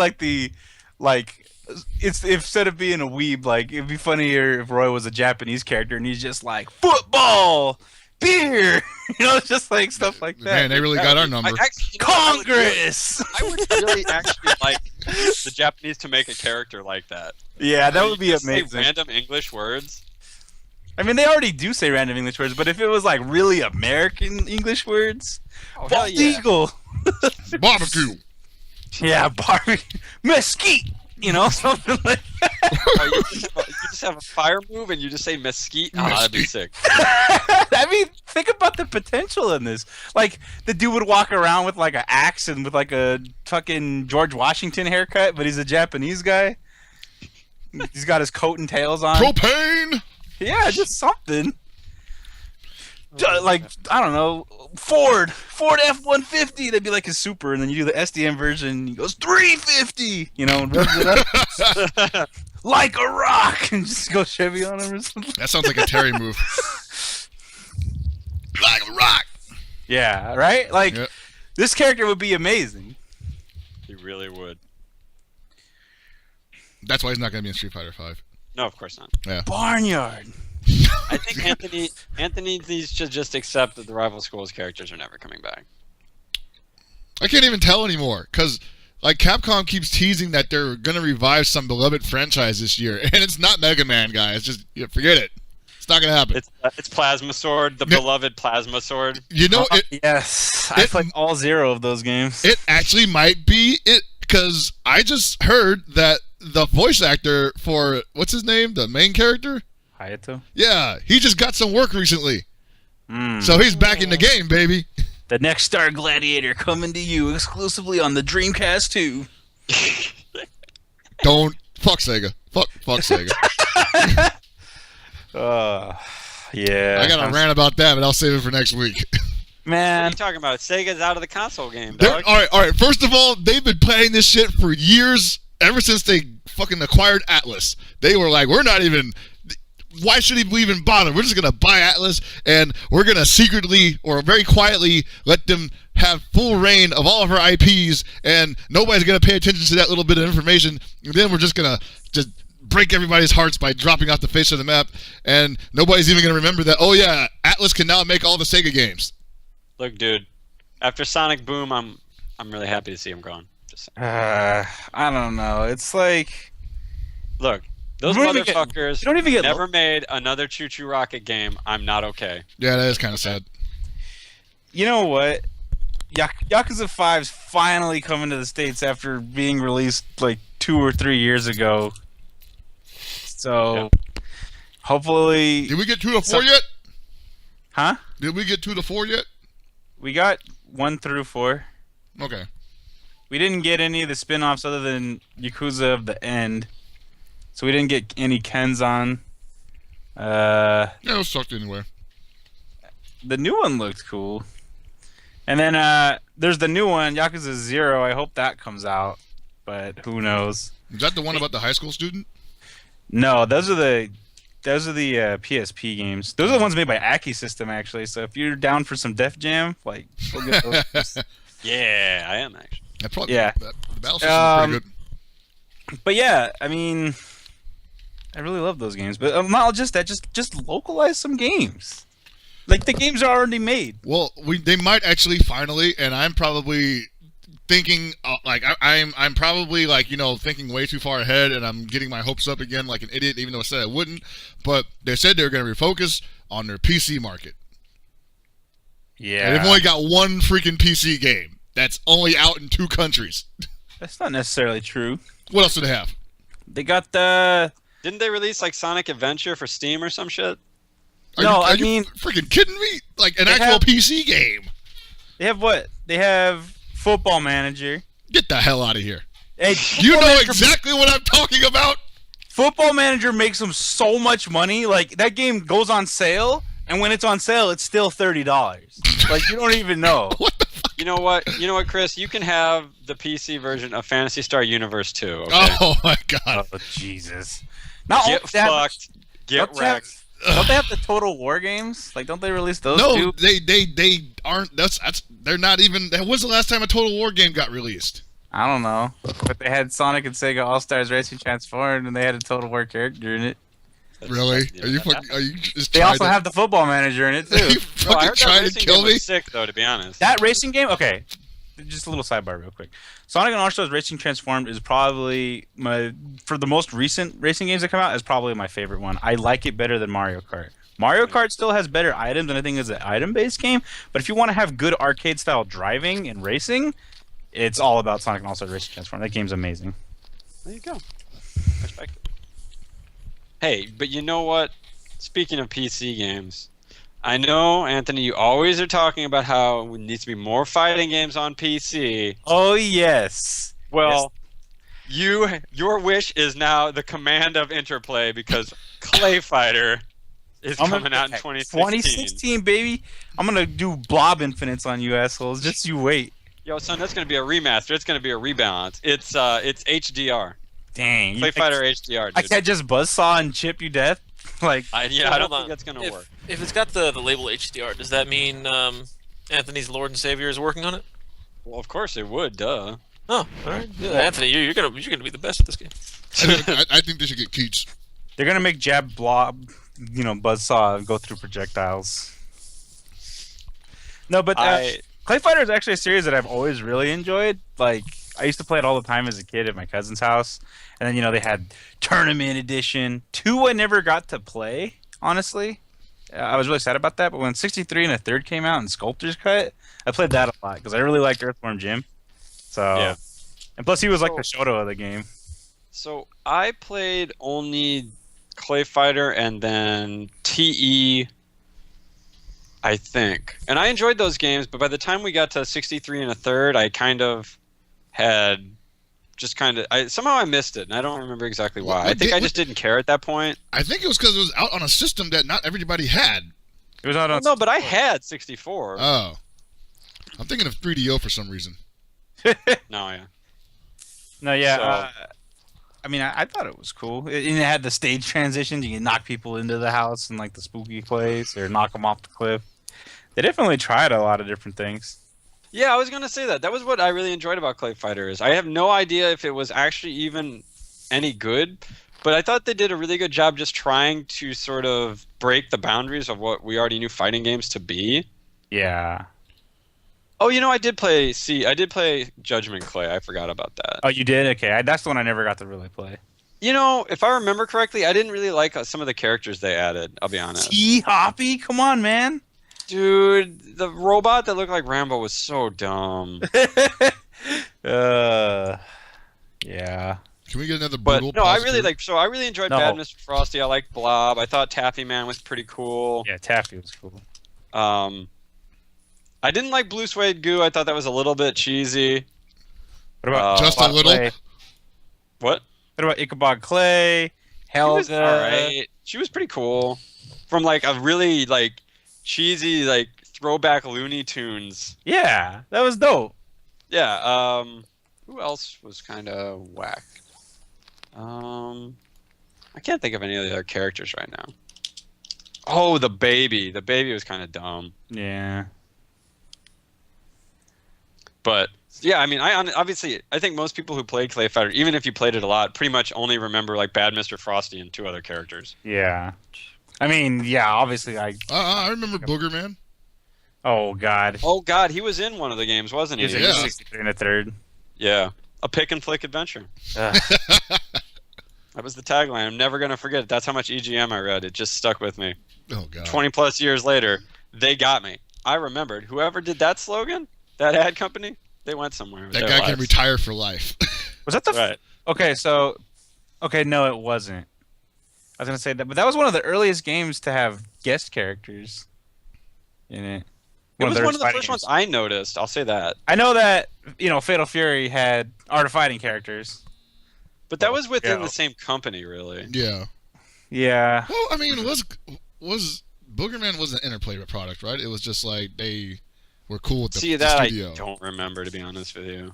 it's instead of being a weeb, like it'd be funnier if Roy was a Japanese character and he's just like football, beer, it's just like stuff like that. Man, they really got our number. Congress. I would really actually like the Japanese to make a character like that. Yeah, that Where would you be just say amazing. random English words. I mean, they already do say random English words, but if it was like really American English words, hell bald yeah. eagle. Barbecue. Yeah, barbecue, mesquite. Something like that. Oh, you just have a fire move and you just say mesquite. Oh, that'd be sick. I mean, think about the potential in this. Like, the dude would walk around with like an axe and with like a fucking George Washington haircut, but he's a Japanese guy. He's got his coat and tails on. Propane. Yeah, just something. Like, I don't know, Ford F-150. That'd be like his super, and then you do the SDM version. He goes 350. And revs it up like a rock, and just go Chevy on him or something. That sounds like a Terry move. Like a rock. Yeah, right. Like Yep. this character would be amazing. He really would. That's why he's not going to be in Street Fighter V. No, of course not. Barnyard. I think Anthony needs to just accept that the rival schools characters are never coming back. I can't even tell anymore because like Capcom keeps teasing that they're gonna revive some beloved franchise this year, and it's not Mega Man, guys. Just forget it. It's not gonna happen. It's Plasma Sword, the No. beloved Plasma Sword. You know, Yes, I played all 0 of those games. it actually might be it because I just heard that the voice actor for what's his name, the main character. Hayato. Yeah, he just got some work recently, so he's back in the game, baby. The next Star Gladiator coming to you exclusively on the Dreamcast 2. Don't fuck Sega. Fuck Sega. Yeah. I got a rant about that, but I'll save it for next week. What are Man. you talking about? Sega's out of the console game, They're- dog. all right. First of all, they've been playing this shit for years. Ever since they fucking acquired Atlas, they were like, we're not even. Why should we even bother? We're just gonna buy Atlas, and we're gonna secretly or very quietly let them have full reign of all of our IPs, and nobody's gonna pay attention to that little bit of information. And then we're just gonna break everybody's hearts by dropping off the face of the map, and nobody's even gonna remember that. Oh yeah, Atlas can now make all the Sega games. Look, dude. After Sonic Boom, I'm really happy to see him gone. Just saying. I don't know. It's like Look, those You don't even get- motherfuckers you don't even get never made another Choo Choo Rocket game. I'm not okay. Yeah, that is kind of sad. you know what? Yakuza 5's finally coming to the States after being released like 2 or 3 years ago. So hopefully, Did we get 2 to 4 yet? huh? Did we get 2 to 4 yet? We got 1 through 4. Okay. We didn't get any of the spin-offs other than Yakuza of the End. So we didn't get any Kenzan. Yeah, it was sucked anyway. The new one looked cool. And then there's the new one, Yakuza 0. I hope that comes out, but who knows? Is that the one about the high school student? No, those are the PSP games. Those are the ones made by Aki System, actually. So if you're down for some Def Jam, like, we'll get those. Yeah, I am actually. That's probably, Yeah. The battle system is pretty good. But yeah, I mean, I really love those games. But not just that, just localize some games. Like, the games are already made. Well, they might actually finally, and I'm probably thinking I'm probably thinking way too far ahead, and I'm getting my hopes up again like an idiot, even though I said I wouldn't. But they said they were going to refocus on their PC market. Yeah. And they've only got one freaking PC game that's only out in 2 countries. That's not necessarily true. What else do they have? They got the... Didn't they release like Sonic Adventure for Steam or some shit? Are you freaking kidding me? Like an They actual have- PC game? They have what? They have Football Manager. Get the hell out of here! Hey, You Football know Manager- exactly what I'm talking about. Football Manager makes them so much money. Like, that game goes on sale, and when it's on sale, it's still $30. Like, you don't even know. What the fuck? You know what, Chris? You can have the PC version of Phantasy Star Universe 2. Okay? Oh my god! Oh, Jesus. Not Get only that, fucked. Get don't they have- wrecked. Don't they have the Total War games? Like, don't they release those No, too? they aren't. They're not even. That was the last time a Total War game got released. I don't know. But they had Sonic and Sega All-Stars Racing Transformed, and they had a Total War character in it. Really? Yeah. Are you just They trying also to, have the Football Manager in it, Are too. you No, I fucking heard that trying to racing kill game me? was sick, though, to be honest. That racing game? Okay. Just a little sidebar real quick. Sonic and All-Stars Racing Transformed is probably for the most recent racing games that come out, is probably my favorite one. I like it better than Mario Kart. Mario Kart still has better items, and I think it's an item-based game. But if you want to have good arcade-style driving and racing, it's all about Sonic and All-Stars Racing Transformed. That game's amazing. There you go. Respect it. Hey, but you know what? Speaking of PC games, I know, Anthony, you always are talking about how there needs to be more fighting games on PC. Oh, yes. Well, your wish is now the command of Interplay because Clay Fighter is coming out in 2016. 2016, baby. I'm going to do Blob Infinites on you assholes. Just you wait. Yo, son, that's going to be a remaster. It's going to be a rebalance. It's HDR. Dang. Clay Fighter HDR, dude. I can't just buzzsaw and chip you death? Like, I Wait, don't hold think on. that's going to work. If it's got the label HDR, does that mean Anthony's Lord and Savior is working on it? Well, of course it would, duh. Oh, all right. Yeah, Anthony, you're gonna be the best at this game. I think they should get Keats. they're going to make Jab Blob, buzzsaw go through projectiles. No, but Clay Fighter is actually a series that I've always really enjoyed. Like, I used to play it all the time as a kid at my cousin's house. And then, they had Tournament Edition. 2 I never got to play, honestly. I was really sad about that. But when 63 and a third came out and Sculptor's Cut, I played that a lot because I really liked Earthworm Jim. So, Yeah. And plus he was like the Shoto of the game. So I played only Clay Fighter and then TE. I think. And I enjoyed those games, but by the time we got to 63 and a third, I kind of had just somehow I missed it, and I don't remember exactly why. I think I just didn't care at that point. I think it was because it was out on a system that not everybody had. It was out on. No, but I had 64. Oh. I'm thinking of 3DO for some reason. No, yeah. No, yeah. So- I mean, I thought it was cool. And it had the stage transitions. You can knock people into the house in like the spooky place, or knock them off the cliff. They definitely tried a lot of different things. Yeah, I was going to say that. That was what I really enjoyed about Clay Fighters. I have no idea if it was actually even any good, but I thought they did a really good job just trying to sort of break the boundaries of what we already knew fighting games to be. Yeah. Oh, I did play Judgment Clay. I forgot about that. Oh, you did? Okay. That's the one I never got to really play. If I remember correctly, I didn't really like some of the characters they added, I'll be honest. T-Hoppy? Come on, man. Dude, the robot that looked like Rambo was so dumb. Yeah. Can we get another But brutal no, I pause really through? I really enjoyed No. Bad Mr. Frosty. I liked Blob. I thought Taffy Man was pretty cool. Yeah, Taffy was cool. I didn't like Blue Suede Goo. I thought that was a little bit cheesy. What about Just a Ichabod little? Clay? What? What about Ichabod Clay? She was Helga? alright. She was pretty cool. From like a really like cheesy like throwback Looney Tunes. Yeah, that was dope. Yeah. Who else was kind of whack? I can't think of any of the other characters right now. Oh, the baby. The baby was kind of dumb. Yeah. But yeah, I mean, I think most people who played Clay Fighter, even if you played it a lot, pretty much only remember like Bad Mr. Frosty and two other characters. Yeah. I mean, yeah, obviously I remember Booger Man. Oh, God. Oh God, he was in one of the games, wasn't he? He was Yeah. in 63 and a third. Yeah, a pick and flick adventure. Ugh. That was the tagline. I'm never gonna forget it. That's how much EGM I read. It just stuck with me. Oh god. 20 plus years later, they got me. I remembered. Whoever did that slogan, that ad company, they went somewhere. with That their guy can lives. retire for life. Was that the... Right. Okay, so... Okay, no, it wasn't. I was going to say that, but that was one of the earliest games to have guest characters in it. It was their one of the fighting first ones games. I noticed. I'll say that. I know that, Fatal Fury had Art of Fighting characters. But that was within yeah. the same company, really. Yeah. Yeah. Well, I mean, was Booger Man was an Interplay product, right? It was just like they were cool with the, See, the that studio. I don't remember, to be honest with you.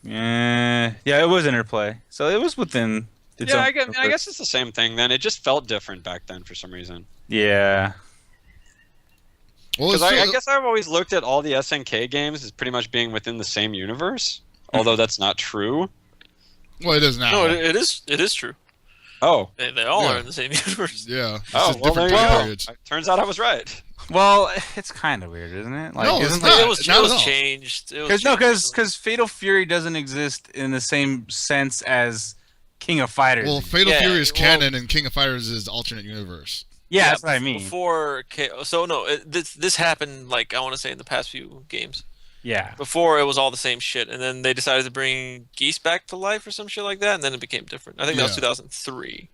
Yeah, it was Interplay. So it was within its Yeah, own... I guess it's the same thing then. It just felt different back then for some reason. Yeah. Well, Because it's I still- guess I've always looked at all the SNK games as pretty much being within the same universe, although that's not true. well, it is now. No, it is true. Oh. They all Yeah. are in the same universe. Yeah. It's Oh, just well, there different you time go. periods. Turns out I was right. Well, it's kind of weird, isn't it? No, it's isn't not. It was Not at all. changed. It was Because Fatal Fury doesn't exist in the same sense as King of Fighters. Well, Fatal Yeah, Fury is well- canon, and King of Fighters is the alternate universe. yeah, that's what I mean. This happened like I want to say in the past few games. Yeah. Before it was all the same shit, and then they decided to bring Geese back to life or some shit like that, and then it became different. I think that was Yeah. 2003.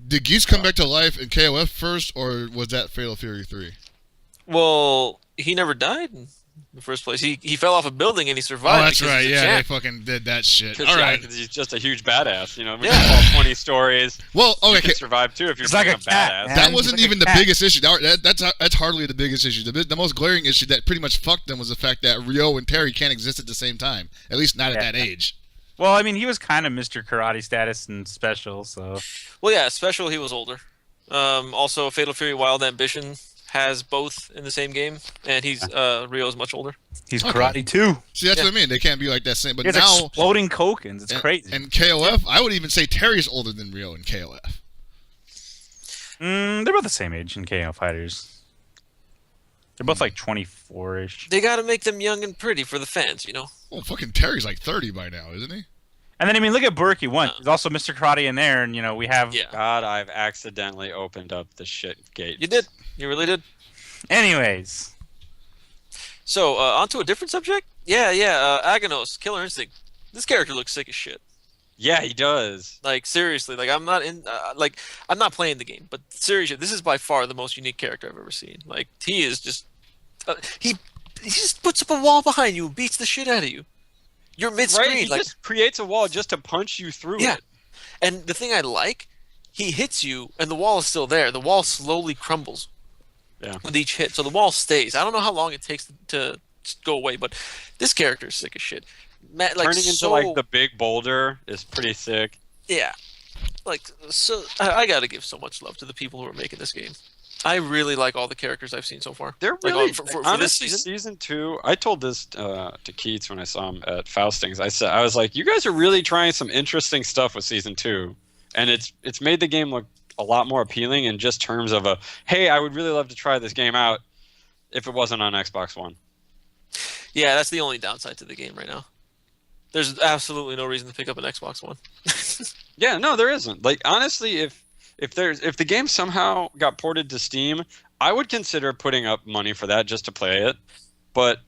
Did Geese come back to life in KOF first, or was that Fatal Fury 3? Well, he never died in the first place. He fell off a building and he Oh, survived. that's because right. he's a Yeah, they champ. fucking did that shit. 'Cause, All yeah, right. 'cause he's just a huge badass. When you Yeah. fall 20 stories, Well, you okay. can survive too if you're It's like being a a cat, badass. man. That He's wasn't like a even the cat. biggest issue. That's hardly the biggest issue. The most glaring issue that pretty much fucked them was the fact that Ryo and Terry can't exist at the same time. At least not at Yeah. that age. Well, I mean, he was kind of Mr. Karate status and special, so... Well, yeah, special. He was older. Also, Fatal Fury Wild Ambition has both in the same game, and Rio's much older. He's Okay. Karate too. See, that's what I mean. They can't be like that same. But He has now, exploding Kokens. It's crazy. And KOF, I would even say Terry's older than Ryo in KOF. They're about the same age in KO Fighters. They're both like 24-ish. They got to make them young and pretty for the fans, you know. Well, fucking Terry's like 30 by now, isn't he? And then, I mean, look at Berkey. There's also Mr. Karate in there, and, we have... Yeah, God, I've accidentally opened up the shit gate. you did. You really did. Anyways. So, onto a different subject. Yeah. Aganos, Killer Instinct. This character looks sick as shit. Yeah, he does. Like seriously, like I'm not in, I'm not playing the game, but seriously, this is by far the most unique character I've ever seen. Like he is just, he just puts up a wall behind you, and beats the shit out of you. You're mid-screen, Right? He like just creates a wall just to punch you through yeah. it. And the thing I like, he hits you, and the wall is still there. The wall slowly crumbles. Yeah. With each hit, so the wall stays. I don't know how long it takes to go away, but this character is sick as shit. Like, Turning into like the big boulder is pretty sick. yeah, like so. I gotta give so much love to the people who are making this game. I really like all the characters I've seen so far. They're Like, really for this honestly season. season 2. I told this to Keats when I saw him at Faustings. I was like, you guys are really trying some interesting stuff with season 2, and it's made the game look a lot more appealing in just terms of hey, I would really love to try this game out if it wasn't on Xbox One. Yeah, that's the only downside to the game right now. There's absolutely no reason to pick up an Xbox One. Yeah, no, there isn't. Like honestly, if the game somehow got ported to Steam, I would consider putting up money for that just to play it. But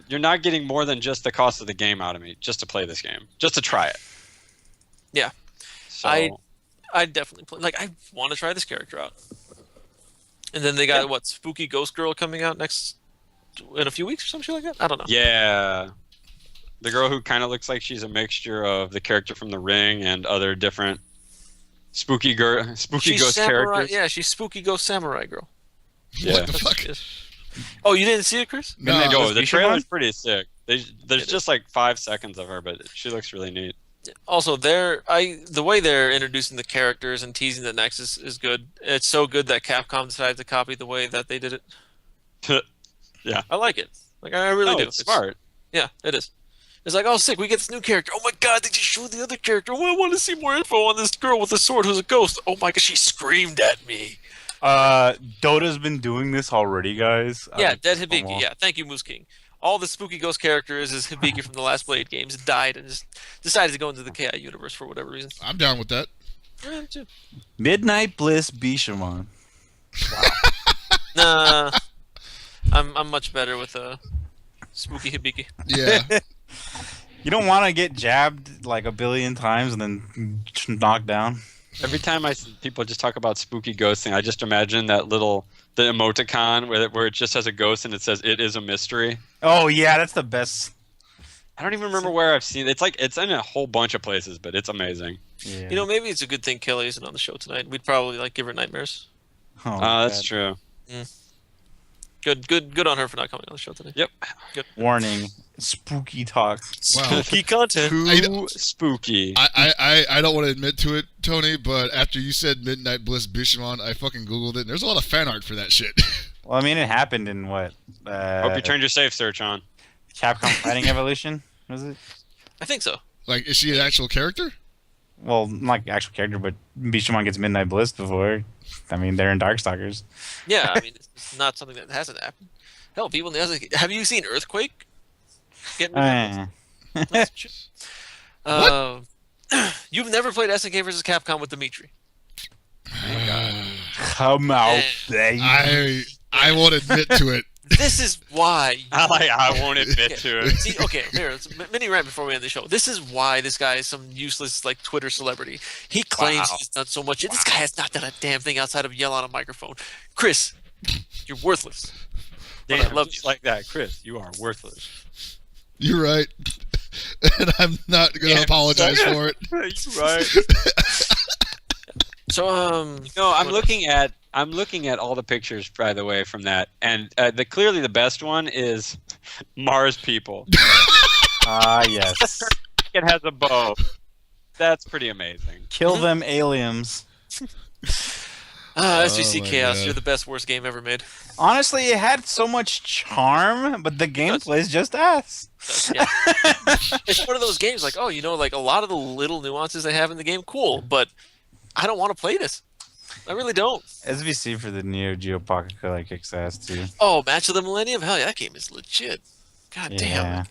you're not getting more than just the cost of the game out of me just to play this game, just to try it. Yeah. So, I definitely play. Like I want to try this character out. And then they got what, Spooky Ghost Girl coming out in a few weeks or some shit like that. I don't know. yeah, the girl who kind of looks like she's a mixture of the character from The Ring and other different spooky She's ghost samurai, characters. yeah, she's Spooky Ghost Samurai Girl. Yeah. What the That's what fuck? she is. Oh, you didn't see it, Chris? No, The Desperation trailer's one? pretty sick. There's just like 5 seconds of her, but she looks really neat. Also, the way they're introducing the characters and teasing the Nexus is good. It's so good that Capcom decided to copy the way that they did it. Yeah. I like it. Like I really do. It's smart. Yeah, it is. It's like, oh, sick, we get this new character. Oh my god, they just showed the other character. Oh, I want to see more info on this girl with the sword who's a ghost. Oh my god, she screamed at me. Dota's been doing this already, guys. Yeah, Dead Hibiki. well. Yeah, thank you, Moose King. All the spooky ghost characters is Hibiki from the last Blade games died and just decided to go into the KI universe for whatever reason. I'm down with that. Yeah, me too. Midnight Bliss Bishamon. Nah, I'm much better with spooky Hibiki. Yeah. You don't want to get jabbed like a billion times and then knocked down. Every time I see people just talk about spooky ghost thing, I just imagine the emoticon where it just has a ghost and it says "It is a mystery." Oh yeah, that's the best. I don't even remember where I've seen it. It's in a whole bunch of places, but it's amazing. Yeah. You know, maybe it's a good thing Kelly isn't on the show tonight. We'd probably like give her nightmares. Oh, That's God. true. Good on her for not coming on the show today. Yep. Warning: spooky talk. Wow. Spooky content. Too spooky. I don't want to admit to it, Tony, but after you said Midnight Bliss Bishamon, I fucking Googled it, and there's a lot of fan art for that shit. Well, I mean, it happened in what? Hope you turned your safe search on. Capcom Fighting Evolution, was it? I think so. Like, is she an actual character? Well, not like actual character, but Bishamon gets Midnight Bliss before. I mean, they're in Darkstalkers. Yeah, I mean, it's not something that hasn't happened. Hell, people in the have you seen Earthquake? Get Eh. You've never played SNK vs. Capcom with Dimitri. Come out, baby. I won't admit to it. This is why. I won't admit to it. See, okay, here, it's a mini rant before we end the show. This is why this guy is some useless like Twitter celebrity. He claims Wow. he's done so much. This guy has not done a damn thing outside of yell on a microphone. Chris, you're worthless. But I Damn, love just you. like that, Chris. You are worthless. You're right. And I'm not going to Yeah, apologize sorry. for it. You're right. So No, I'm looking at all the pictures, by the way, from that, and clearly the best one is Mars people. Ah, yes. It has a bow. That's pretty amazing. Kill them aliens. SVC Oh my Chaos, God. you're the best worst game ever made. Honestly, it had so much charm, but the gameplay is just ass. Yeah. It's one of those games like, oh, you know, like a lot of the little nuances they have in the game, cool, but I don't want to play this. I really don't. SVC for the Neo Geo Pocket like kicks ass too. Oh, Match of the Millennium? Hell yeah, that game is legit. God damn. Yeah.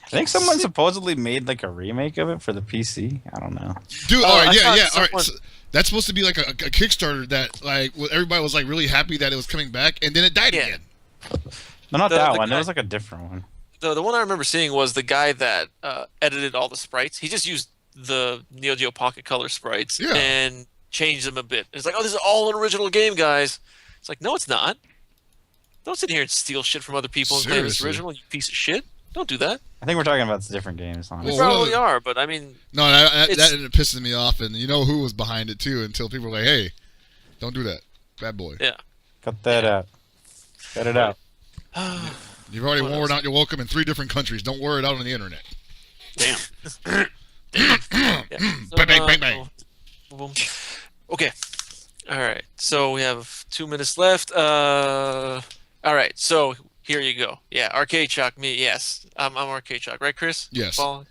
I think someone supposedly made like a remake of it for the PC. I don't know. Dude, Oh, all right, I yeah, thought yeah, all right. someone- So that's supposed to be like a Kickstarter that, like, everybody was like really happy that it was coming back, and then it died Yeah. again. No, not The that guy- one. There was like a different one. the one I remember seeing was the guy that edited all the sprites. He just used the Neo Geo Pocket Color sprites Yeah. and changed them a bit. It's like, oh, this is all an original game, guys. It's like, no, it's not. Don't sit here and steal shit from other people and claim it's Seriously. original, you piece of shit. Don't do that. I think we're talking about different games. We Honestly. Well, probably are, but I mean, No, that It's- ended up pissing me off, and you know who was behind it too. Until people were like, "Hey, don't do that, bad boy. yeah. Cut that out. Cut it out. You've already What worn else? out your welcome in 3 different countries. Don't wear it out on the internet." Damn. Yeah. Bang, bang, bang, bang. Boom. Okay. All right. So we have 2 minutes left. All right. So here you go. Yeah. Arcade Shock. Me. Yes. I'm Arcade Shock. Right, Chris? Yes. Paul?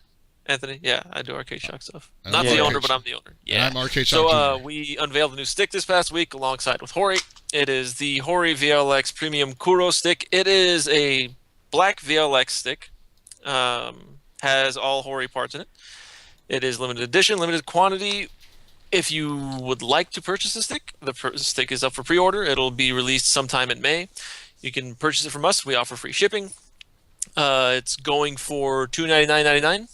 Anthony? Yeah. I do Arcade Shock stuff. And Not I'm the Arcade owner, but Shock. I'm the owner. And Yeah. I'm Arcade So Shock Jr. we unveiled a new stick this past week alongside with Hori. It is the Hori VLX Premium Kuro stick. It is a black VLX stick. Has all Hori parts in it. It is limited edition, limited quantity. If you would like to purchase the stick, the stick is up for pre-order. It'll be released sometime in May. You can purchase it from us. We offer free shipping. It's going for $299.99.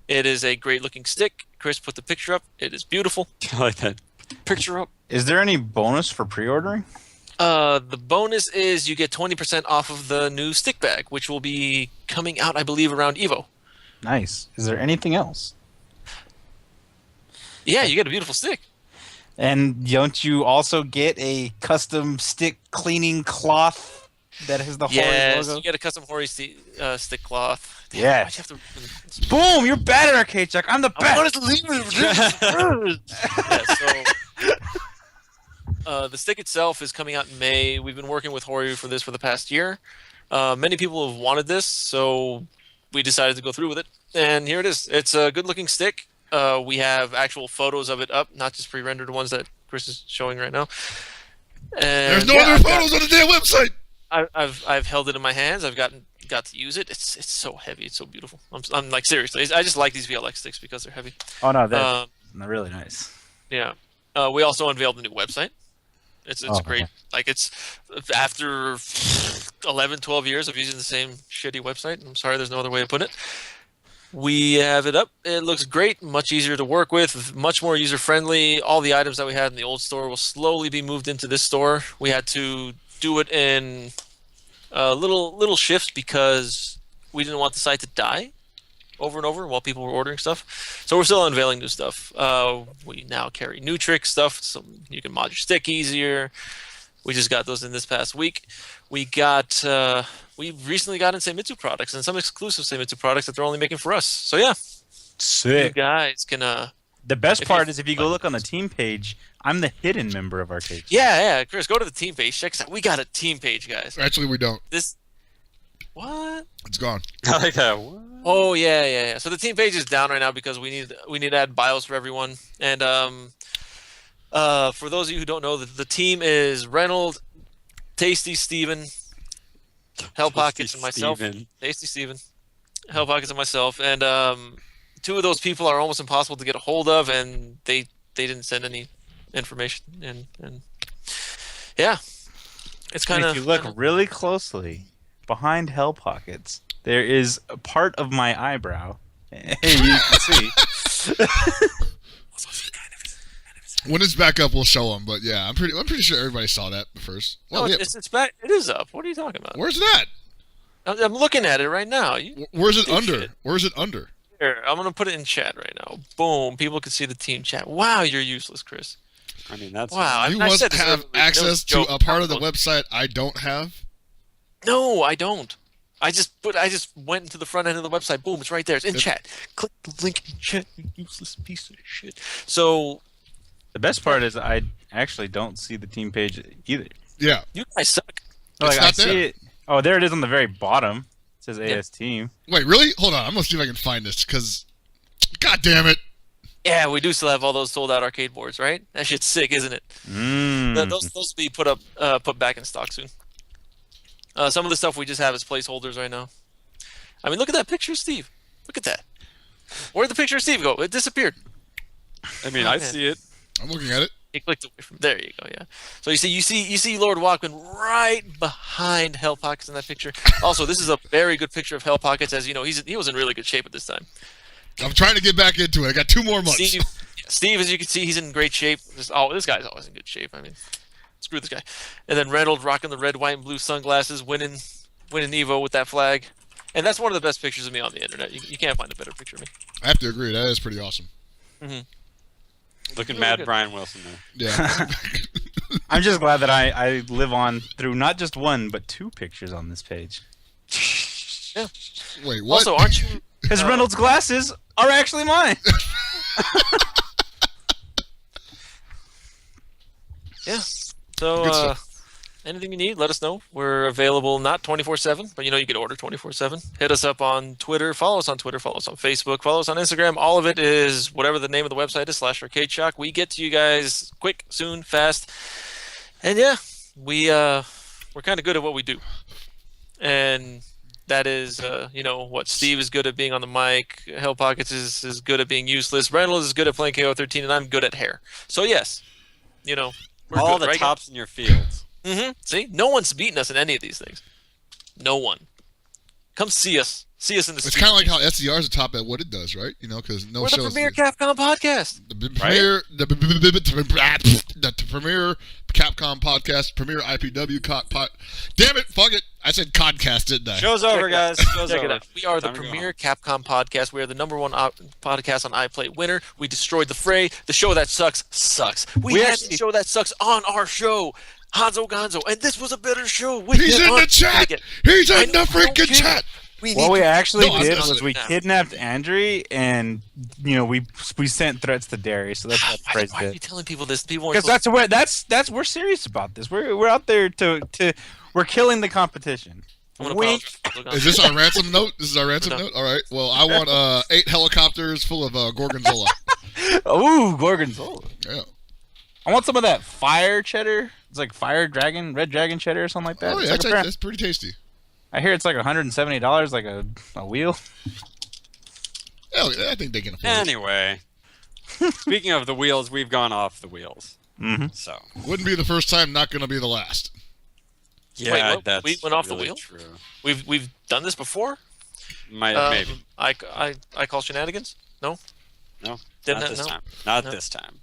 It is a great-looking stick. Chris put the picture up. It is beautiful. I like that. Picture up. Is there any bonus for pre-ordering? The bonus is you get 20% off of the new stick bag, which will be coming out, I believe, around Evo. Nice. Is there anything else? Yeah, you get a beautiful stick. And don't you also get a custom stick cleaning cloth that has the Hori Yes, logo? you get a custom Hori stick cloth. Damn, Yeah. why'd you have to... Boom! You're bad at Arcade Chuck. I'm the I best. wanted to leave it. The stick itself is coming out in May. We've been working with Hori for the past year. Many people have wanted this, so we decided to go through with it. And here it is. It's a good-looking stick. We have actual photos of it up, not just pre-rendered ones that Chris is showing right now. And There's no yeah, other I've got- photos on the damn website. I've held it in my hands. I've got to use it. It's so heavy. It's so beautiful. I'm like, seriously. I just like these VLX sticks because they're heavy. Oh no, they're Um, really nice. Yeah. We also unveiled the new website. It's Oh, great. okay. Like, it's after 11, 12 years of using the same shitty website. I'm sorry, there's no other way to put it. We have it up. It looks great, much easier to work with, much more user-friendly. All the items that we had in the old store will slowly be moved into this store. We had to do it in little shifts because we didn't want the site to die over and over while people were ordering stuff. So we're still unveiling new stuff. We now carry new trick stuff, so you can mod your stick easier. We just got those in this past week. We recently got in Seimitsu products and some exclusive Seimitsu products that they're only making for us. So yeah, you Sick. guys can The best if part you- is if you go look on the team page, I'm the hidden member of Arcade. yeah, Chris, go to the team page. Check us out. We got a team page, guys. Actually, we don't. What? It's gone. I like that. What? Oh yeah. So the team page is down right now because we need to add bios for everyone. And for those of you who don't know, the team is Reynold, Tasty Steven, Hell Pockets, and myself. Steven. Tasty Steven, Hell Pockets, and myself. And 2 of those people are almost impossible to get a hold of, and they didn't send any information. And yeah, it's kind And of. if you look really closely behind Hell Pockets, there is a part of my eyebrow. Hey, you can see. When it's back up, we'll show them. But yeah, I'm pretty sure everybody saw that first. No, Well, yeah. it's back. It is up. What are you talking about? Where's that? I'm looking at it right now. Where's it Big under? shit. Where's it under? Here, I'm gonna put it in chat right now. Boom! People can see the team chat. Wow, you're useless, Chris. I mean, that's Wow, You I must said this have earlier. No access to joke. a part of the website I don't have. No, I don't. I just went into the front end of the website. Boom! It's right there. It's in chat. Click the link in chat. You useless piece of shit. So The best part is I actually don't see the team page either. Yeah. you guys suck. It's I not see there. it. Oh, there it is on the very bottom. It says Yeah. AS Team. Wait, really? Hold on. I'm gonna see if I can find this because, god damn it. Yeah, we do still have all those sold out arcade boards, right? That shit's sick, isn't it? Those will be put back in stock soon. Some of the stuff we just have as placeholders right now. I mean, look at that picture of Steve. Look at that. Where'd the picture of Steve go? It disappeared. I mean, Oh, I man. see it. I'm looking at it. He clicked away from. There you go. Yeah. So you see Lord Walkman right behind Hell Pockets in that picture. Also, this is a very good picture of Hell Pockets. As you know, he was in really good shape at this time. I'm trying to get back into it. I got 2 more months. Steve, as you can see, he's in great shape. This guy's always in good shape. I mean, screw this guy. And then Reynolds rocking the red, white, and blue sunglasses, winning Evo with that flag. And that's one of the best pictures of me on the internet. You can't find a better picture of me. I have to agree. That is pretty awesome. Mm-hmm. Looking Really mad good. Brian Wilson there. Yeah. I'm just glad that I live on through not just 1 but 2 pictures on this page. Yeah. Wait, what? Also, aren't you? Because Reynolds' glasses are actually mine. Yeah. So, Good stuff. anything you need, let us know. We're available not 24/7, but you can order 24/7. Hit us up on Twitter. Follow us on Twitter. Follow us on Facebook. Follow us on Instagram. All of it is whatever the name of the website is /Arcade Shock. We get to you guys quick, soon, fast, and yeah, we're kind of good at what we do, and that is what Steve is good at being on the mic. Hell Pockets is good at being useless. Reynolds is good at playing KO13, and I'm good at hair. So yes, we're All good, the right? tops in your fields. Mm-hmm. See, no one's beaten us in any of these things. No one. Come see us. See us in the It's street. kind of like how SCR is a top at what it does, right? Because no We're the shows. premier Capcom podcast. The premier Capcom podcast, premier IPW damn it, fuck it. I said podcast, didn't I? Show's over, guys. Show's Check it over. out. We are the Time to go premier home. Capcom podcast. We are the #1 podcast on iPlay Winner. We destroyed the Fray. The show that sucks. We had actually- the show that sucks on our show. Hanzo Gonzo, and this was a better show. He's in the chat. He's in the freaking chat. What we actually No, did I'm- was we kidnapped Andre, and we sent threats to Darius. So that's what the phrase Why are you did. telling people this? People aren't Because supposed we're serious about this. We're out there to we're killing the competition. I'm gonna Wink. apologize. Is this our ransom note? This is our ransom We're done. note? All right. Well, I want 8 helicopters full of Gorgonzola. Ooh, Gorgonzola. Yeah. I want some of that fire cheddar. It's like red dragon cheddar or something like that. Oh, It's yeah. like a That's pretty tasty. I hear it's like $170, like a wheel. Hell, I think they can afford it. Anyway, speaking of the wheels, we've gone off the wheels. Mm-hmm. So Wouldn't be the first time, not going to be the last. yeah, what? that's We went off the really wheel? True. We've done this before. Maybe. I call shenanigans. No. No. Didn't Not it? this No? time. Not No. this time.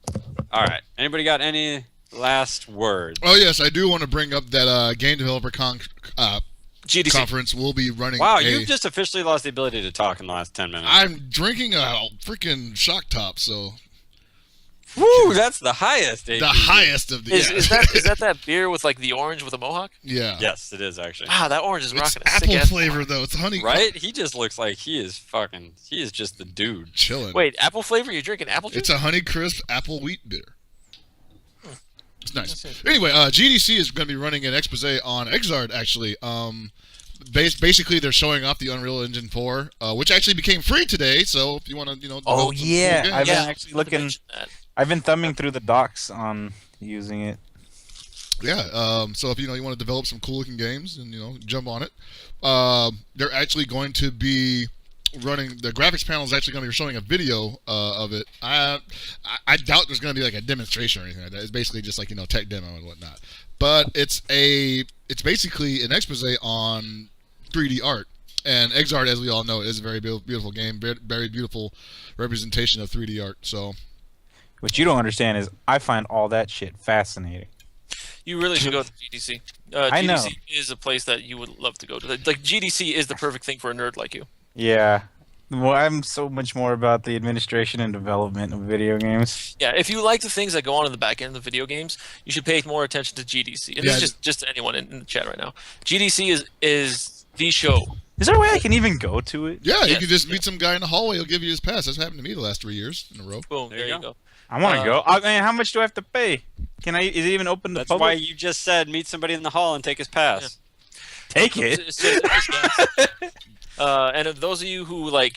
All right. Anybody got any last words? Oh, yes. I do want to bring up that Game Developer GDC. Conference will be running Wow, a... you've just officially lost the ability to talk in the last 10 minutes. I'm drinking a freaking shock top, so... Woo, that's the highest. The APV. highest of the... Is that beer with like the orange with a mohawk? Yeah. Yes, it is actually. Wow, that orange is It's rocking a apple sick ass flavor, though. It's honey. Right? He just looks like he is just the dude. Chilling. Wait, apple flavor? You're drinking apple juice? It's a Honey Crisp apple wheat beer. It's nice. Anyway, GDC is going to be running an expose on Exard, actually. Basically, they're showing off the Unreal Engine 4, which actually became free today. So if you want to, develop some cool yeah, games. I've been Yeah, actually I forgot to looking. mention that. I've been thumbing through the docs on using it. Yeah. So if you want to develop some cool looking games, and jump on it. They're actually going to be running the graphics panel is actually going to be showing a video of it. I doubt there's going to be like a demonstration or anything like that. It's basically just like tech demo and whatnot. But it's basically an expose on 3D art. And Exart, as we all know, is a very beautiful game, very beautiful representation of 3D art. So What you don't understand is I find all that shit fascinating. You really should go to GDC. I know. GDC is a place that you would love to go to. Like GDC is the perfect thing for a nerd like you. Yeah. Well, I'm so much more about the administration and development of video games. Yeah, if you like the things that go on in the back end of video games, you should pay more attention to GDC. And Yeah, this is just anyone in the chat right now. GDC is the show. Is there a way I can even go to it? yeah, you Yes. can just meet some guy in the hallway. He'll give you his pass. That's happened to me the last 3 years in a row. Boom, There there you you go. go. I want to go. I mean, how much do I have to pay? Is it even open to That's public? why you just said meet somebody in the hall and take his pass. Take it. It's just and if those of you who think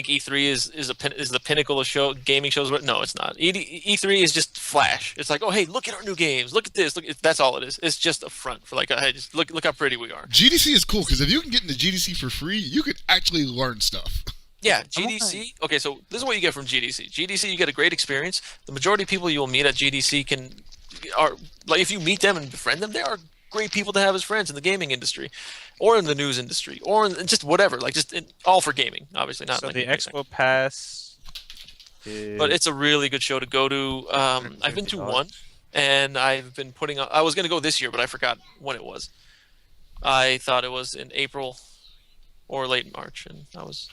E3 is the pinnacle of gaming shows, no, it's not. E3 is just flash. It's like, oh hey, look at our new games. Look at this. That's all it is. It's just a front for hey, just look how pretty we are. GDC is cool because if you can get into GDC for free, you can actually learn stuff. Yeah, GDC. Okay, so this is what you get from GDC. GDC, you get a great experience. The majority of people you will meet at GDC are like, if you meet them and befriend them, they are great people to have as friends in the gaming industry, or in the news industry, or in just whatever. Like all for gaming, obviously not. So like the Expo Pass. But it's a really good show to go to. I've been to one, and I've been putting on. I was going to go this year, but I forgot when it was. I thought it was in April or late March, and I was.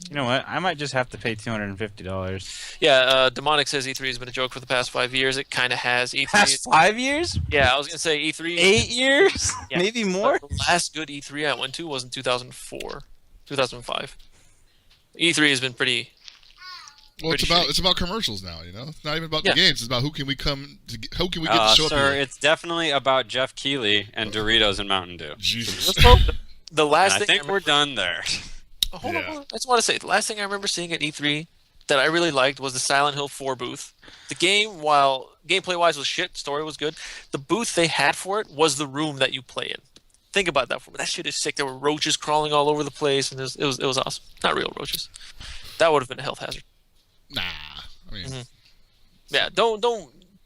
You know what? I might just have to pay $250. Yeah, Demonic says E3 has been a joke for the past 5 years. It kind of has. E3. Past 5 years? Yeah, I was gonna say E3. 8 years? Yeah. Maybe more? The last good E3 I went to was in 2004, 2005. E3 has been pretty. Well, pretty shitty. it's about commercials now. You know, it's not even about Yeah. the games. It's about who can we get to show up Sir, here. it's definitely about Jeff Keighley and Doritos and Mountain Dew. Jesus. Let's hope the last And I thing think we're done there. Hold Yeah. on. I just want to say the last thing I remember seeing at E3 that I really liked was the Silent Hill 4 booth. The game, while gameplay-wise was shit, story was good. The booth they had for it was the room that you play in. Think about that for me. That shit is sick. There were roaches crawling all over the place, and it was awesome. Not real roaches. That would have been a health hazard. Nah. I mean, Yeah, don't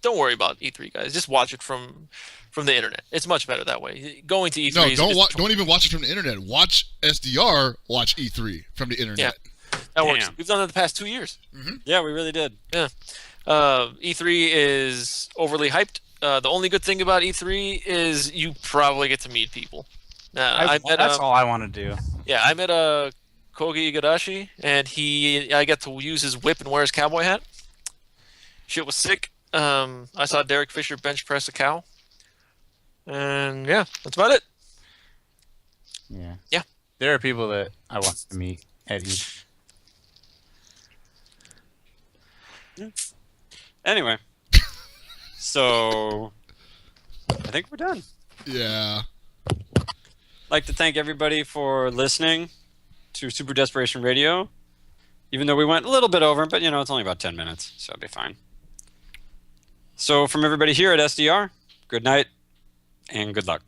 worry about E3, guys. Just watch it from the internet. It's much better that way. Going to E3. no, don't even watch it from the internet. Watch SDR. Watch E3 from the internet. That works. Damn. We've done it the past 2 years. Yeah, we really did. E3 is overly hyped. The only good thing about E3 is you probably get to meet people. That's all I want to do. Yeah, I met Kogi Igarashi, and I got to use his whip and wear his cowboy hat. Shit was sick. I saw Derek Fisher bench press a cow. And yeah, that's about it. Yeah. Yeah. There are people that I want to meet at each. Anyway, so I think we're done. Yeah. I'd like to thank everybody for listening to Super Desperation Radio. Even though we went a little bit over, but it's only about 10 minutes, so it'll be fine. So from everybody here at SDR, good night and good luck.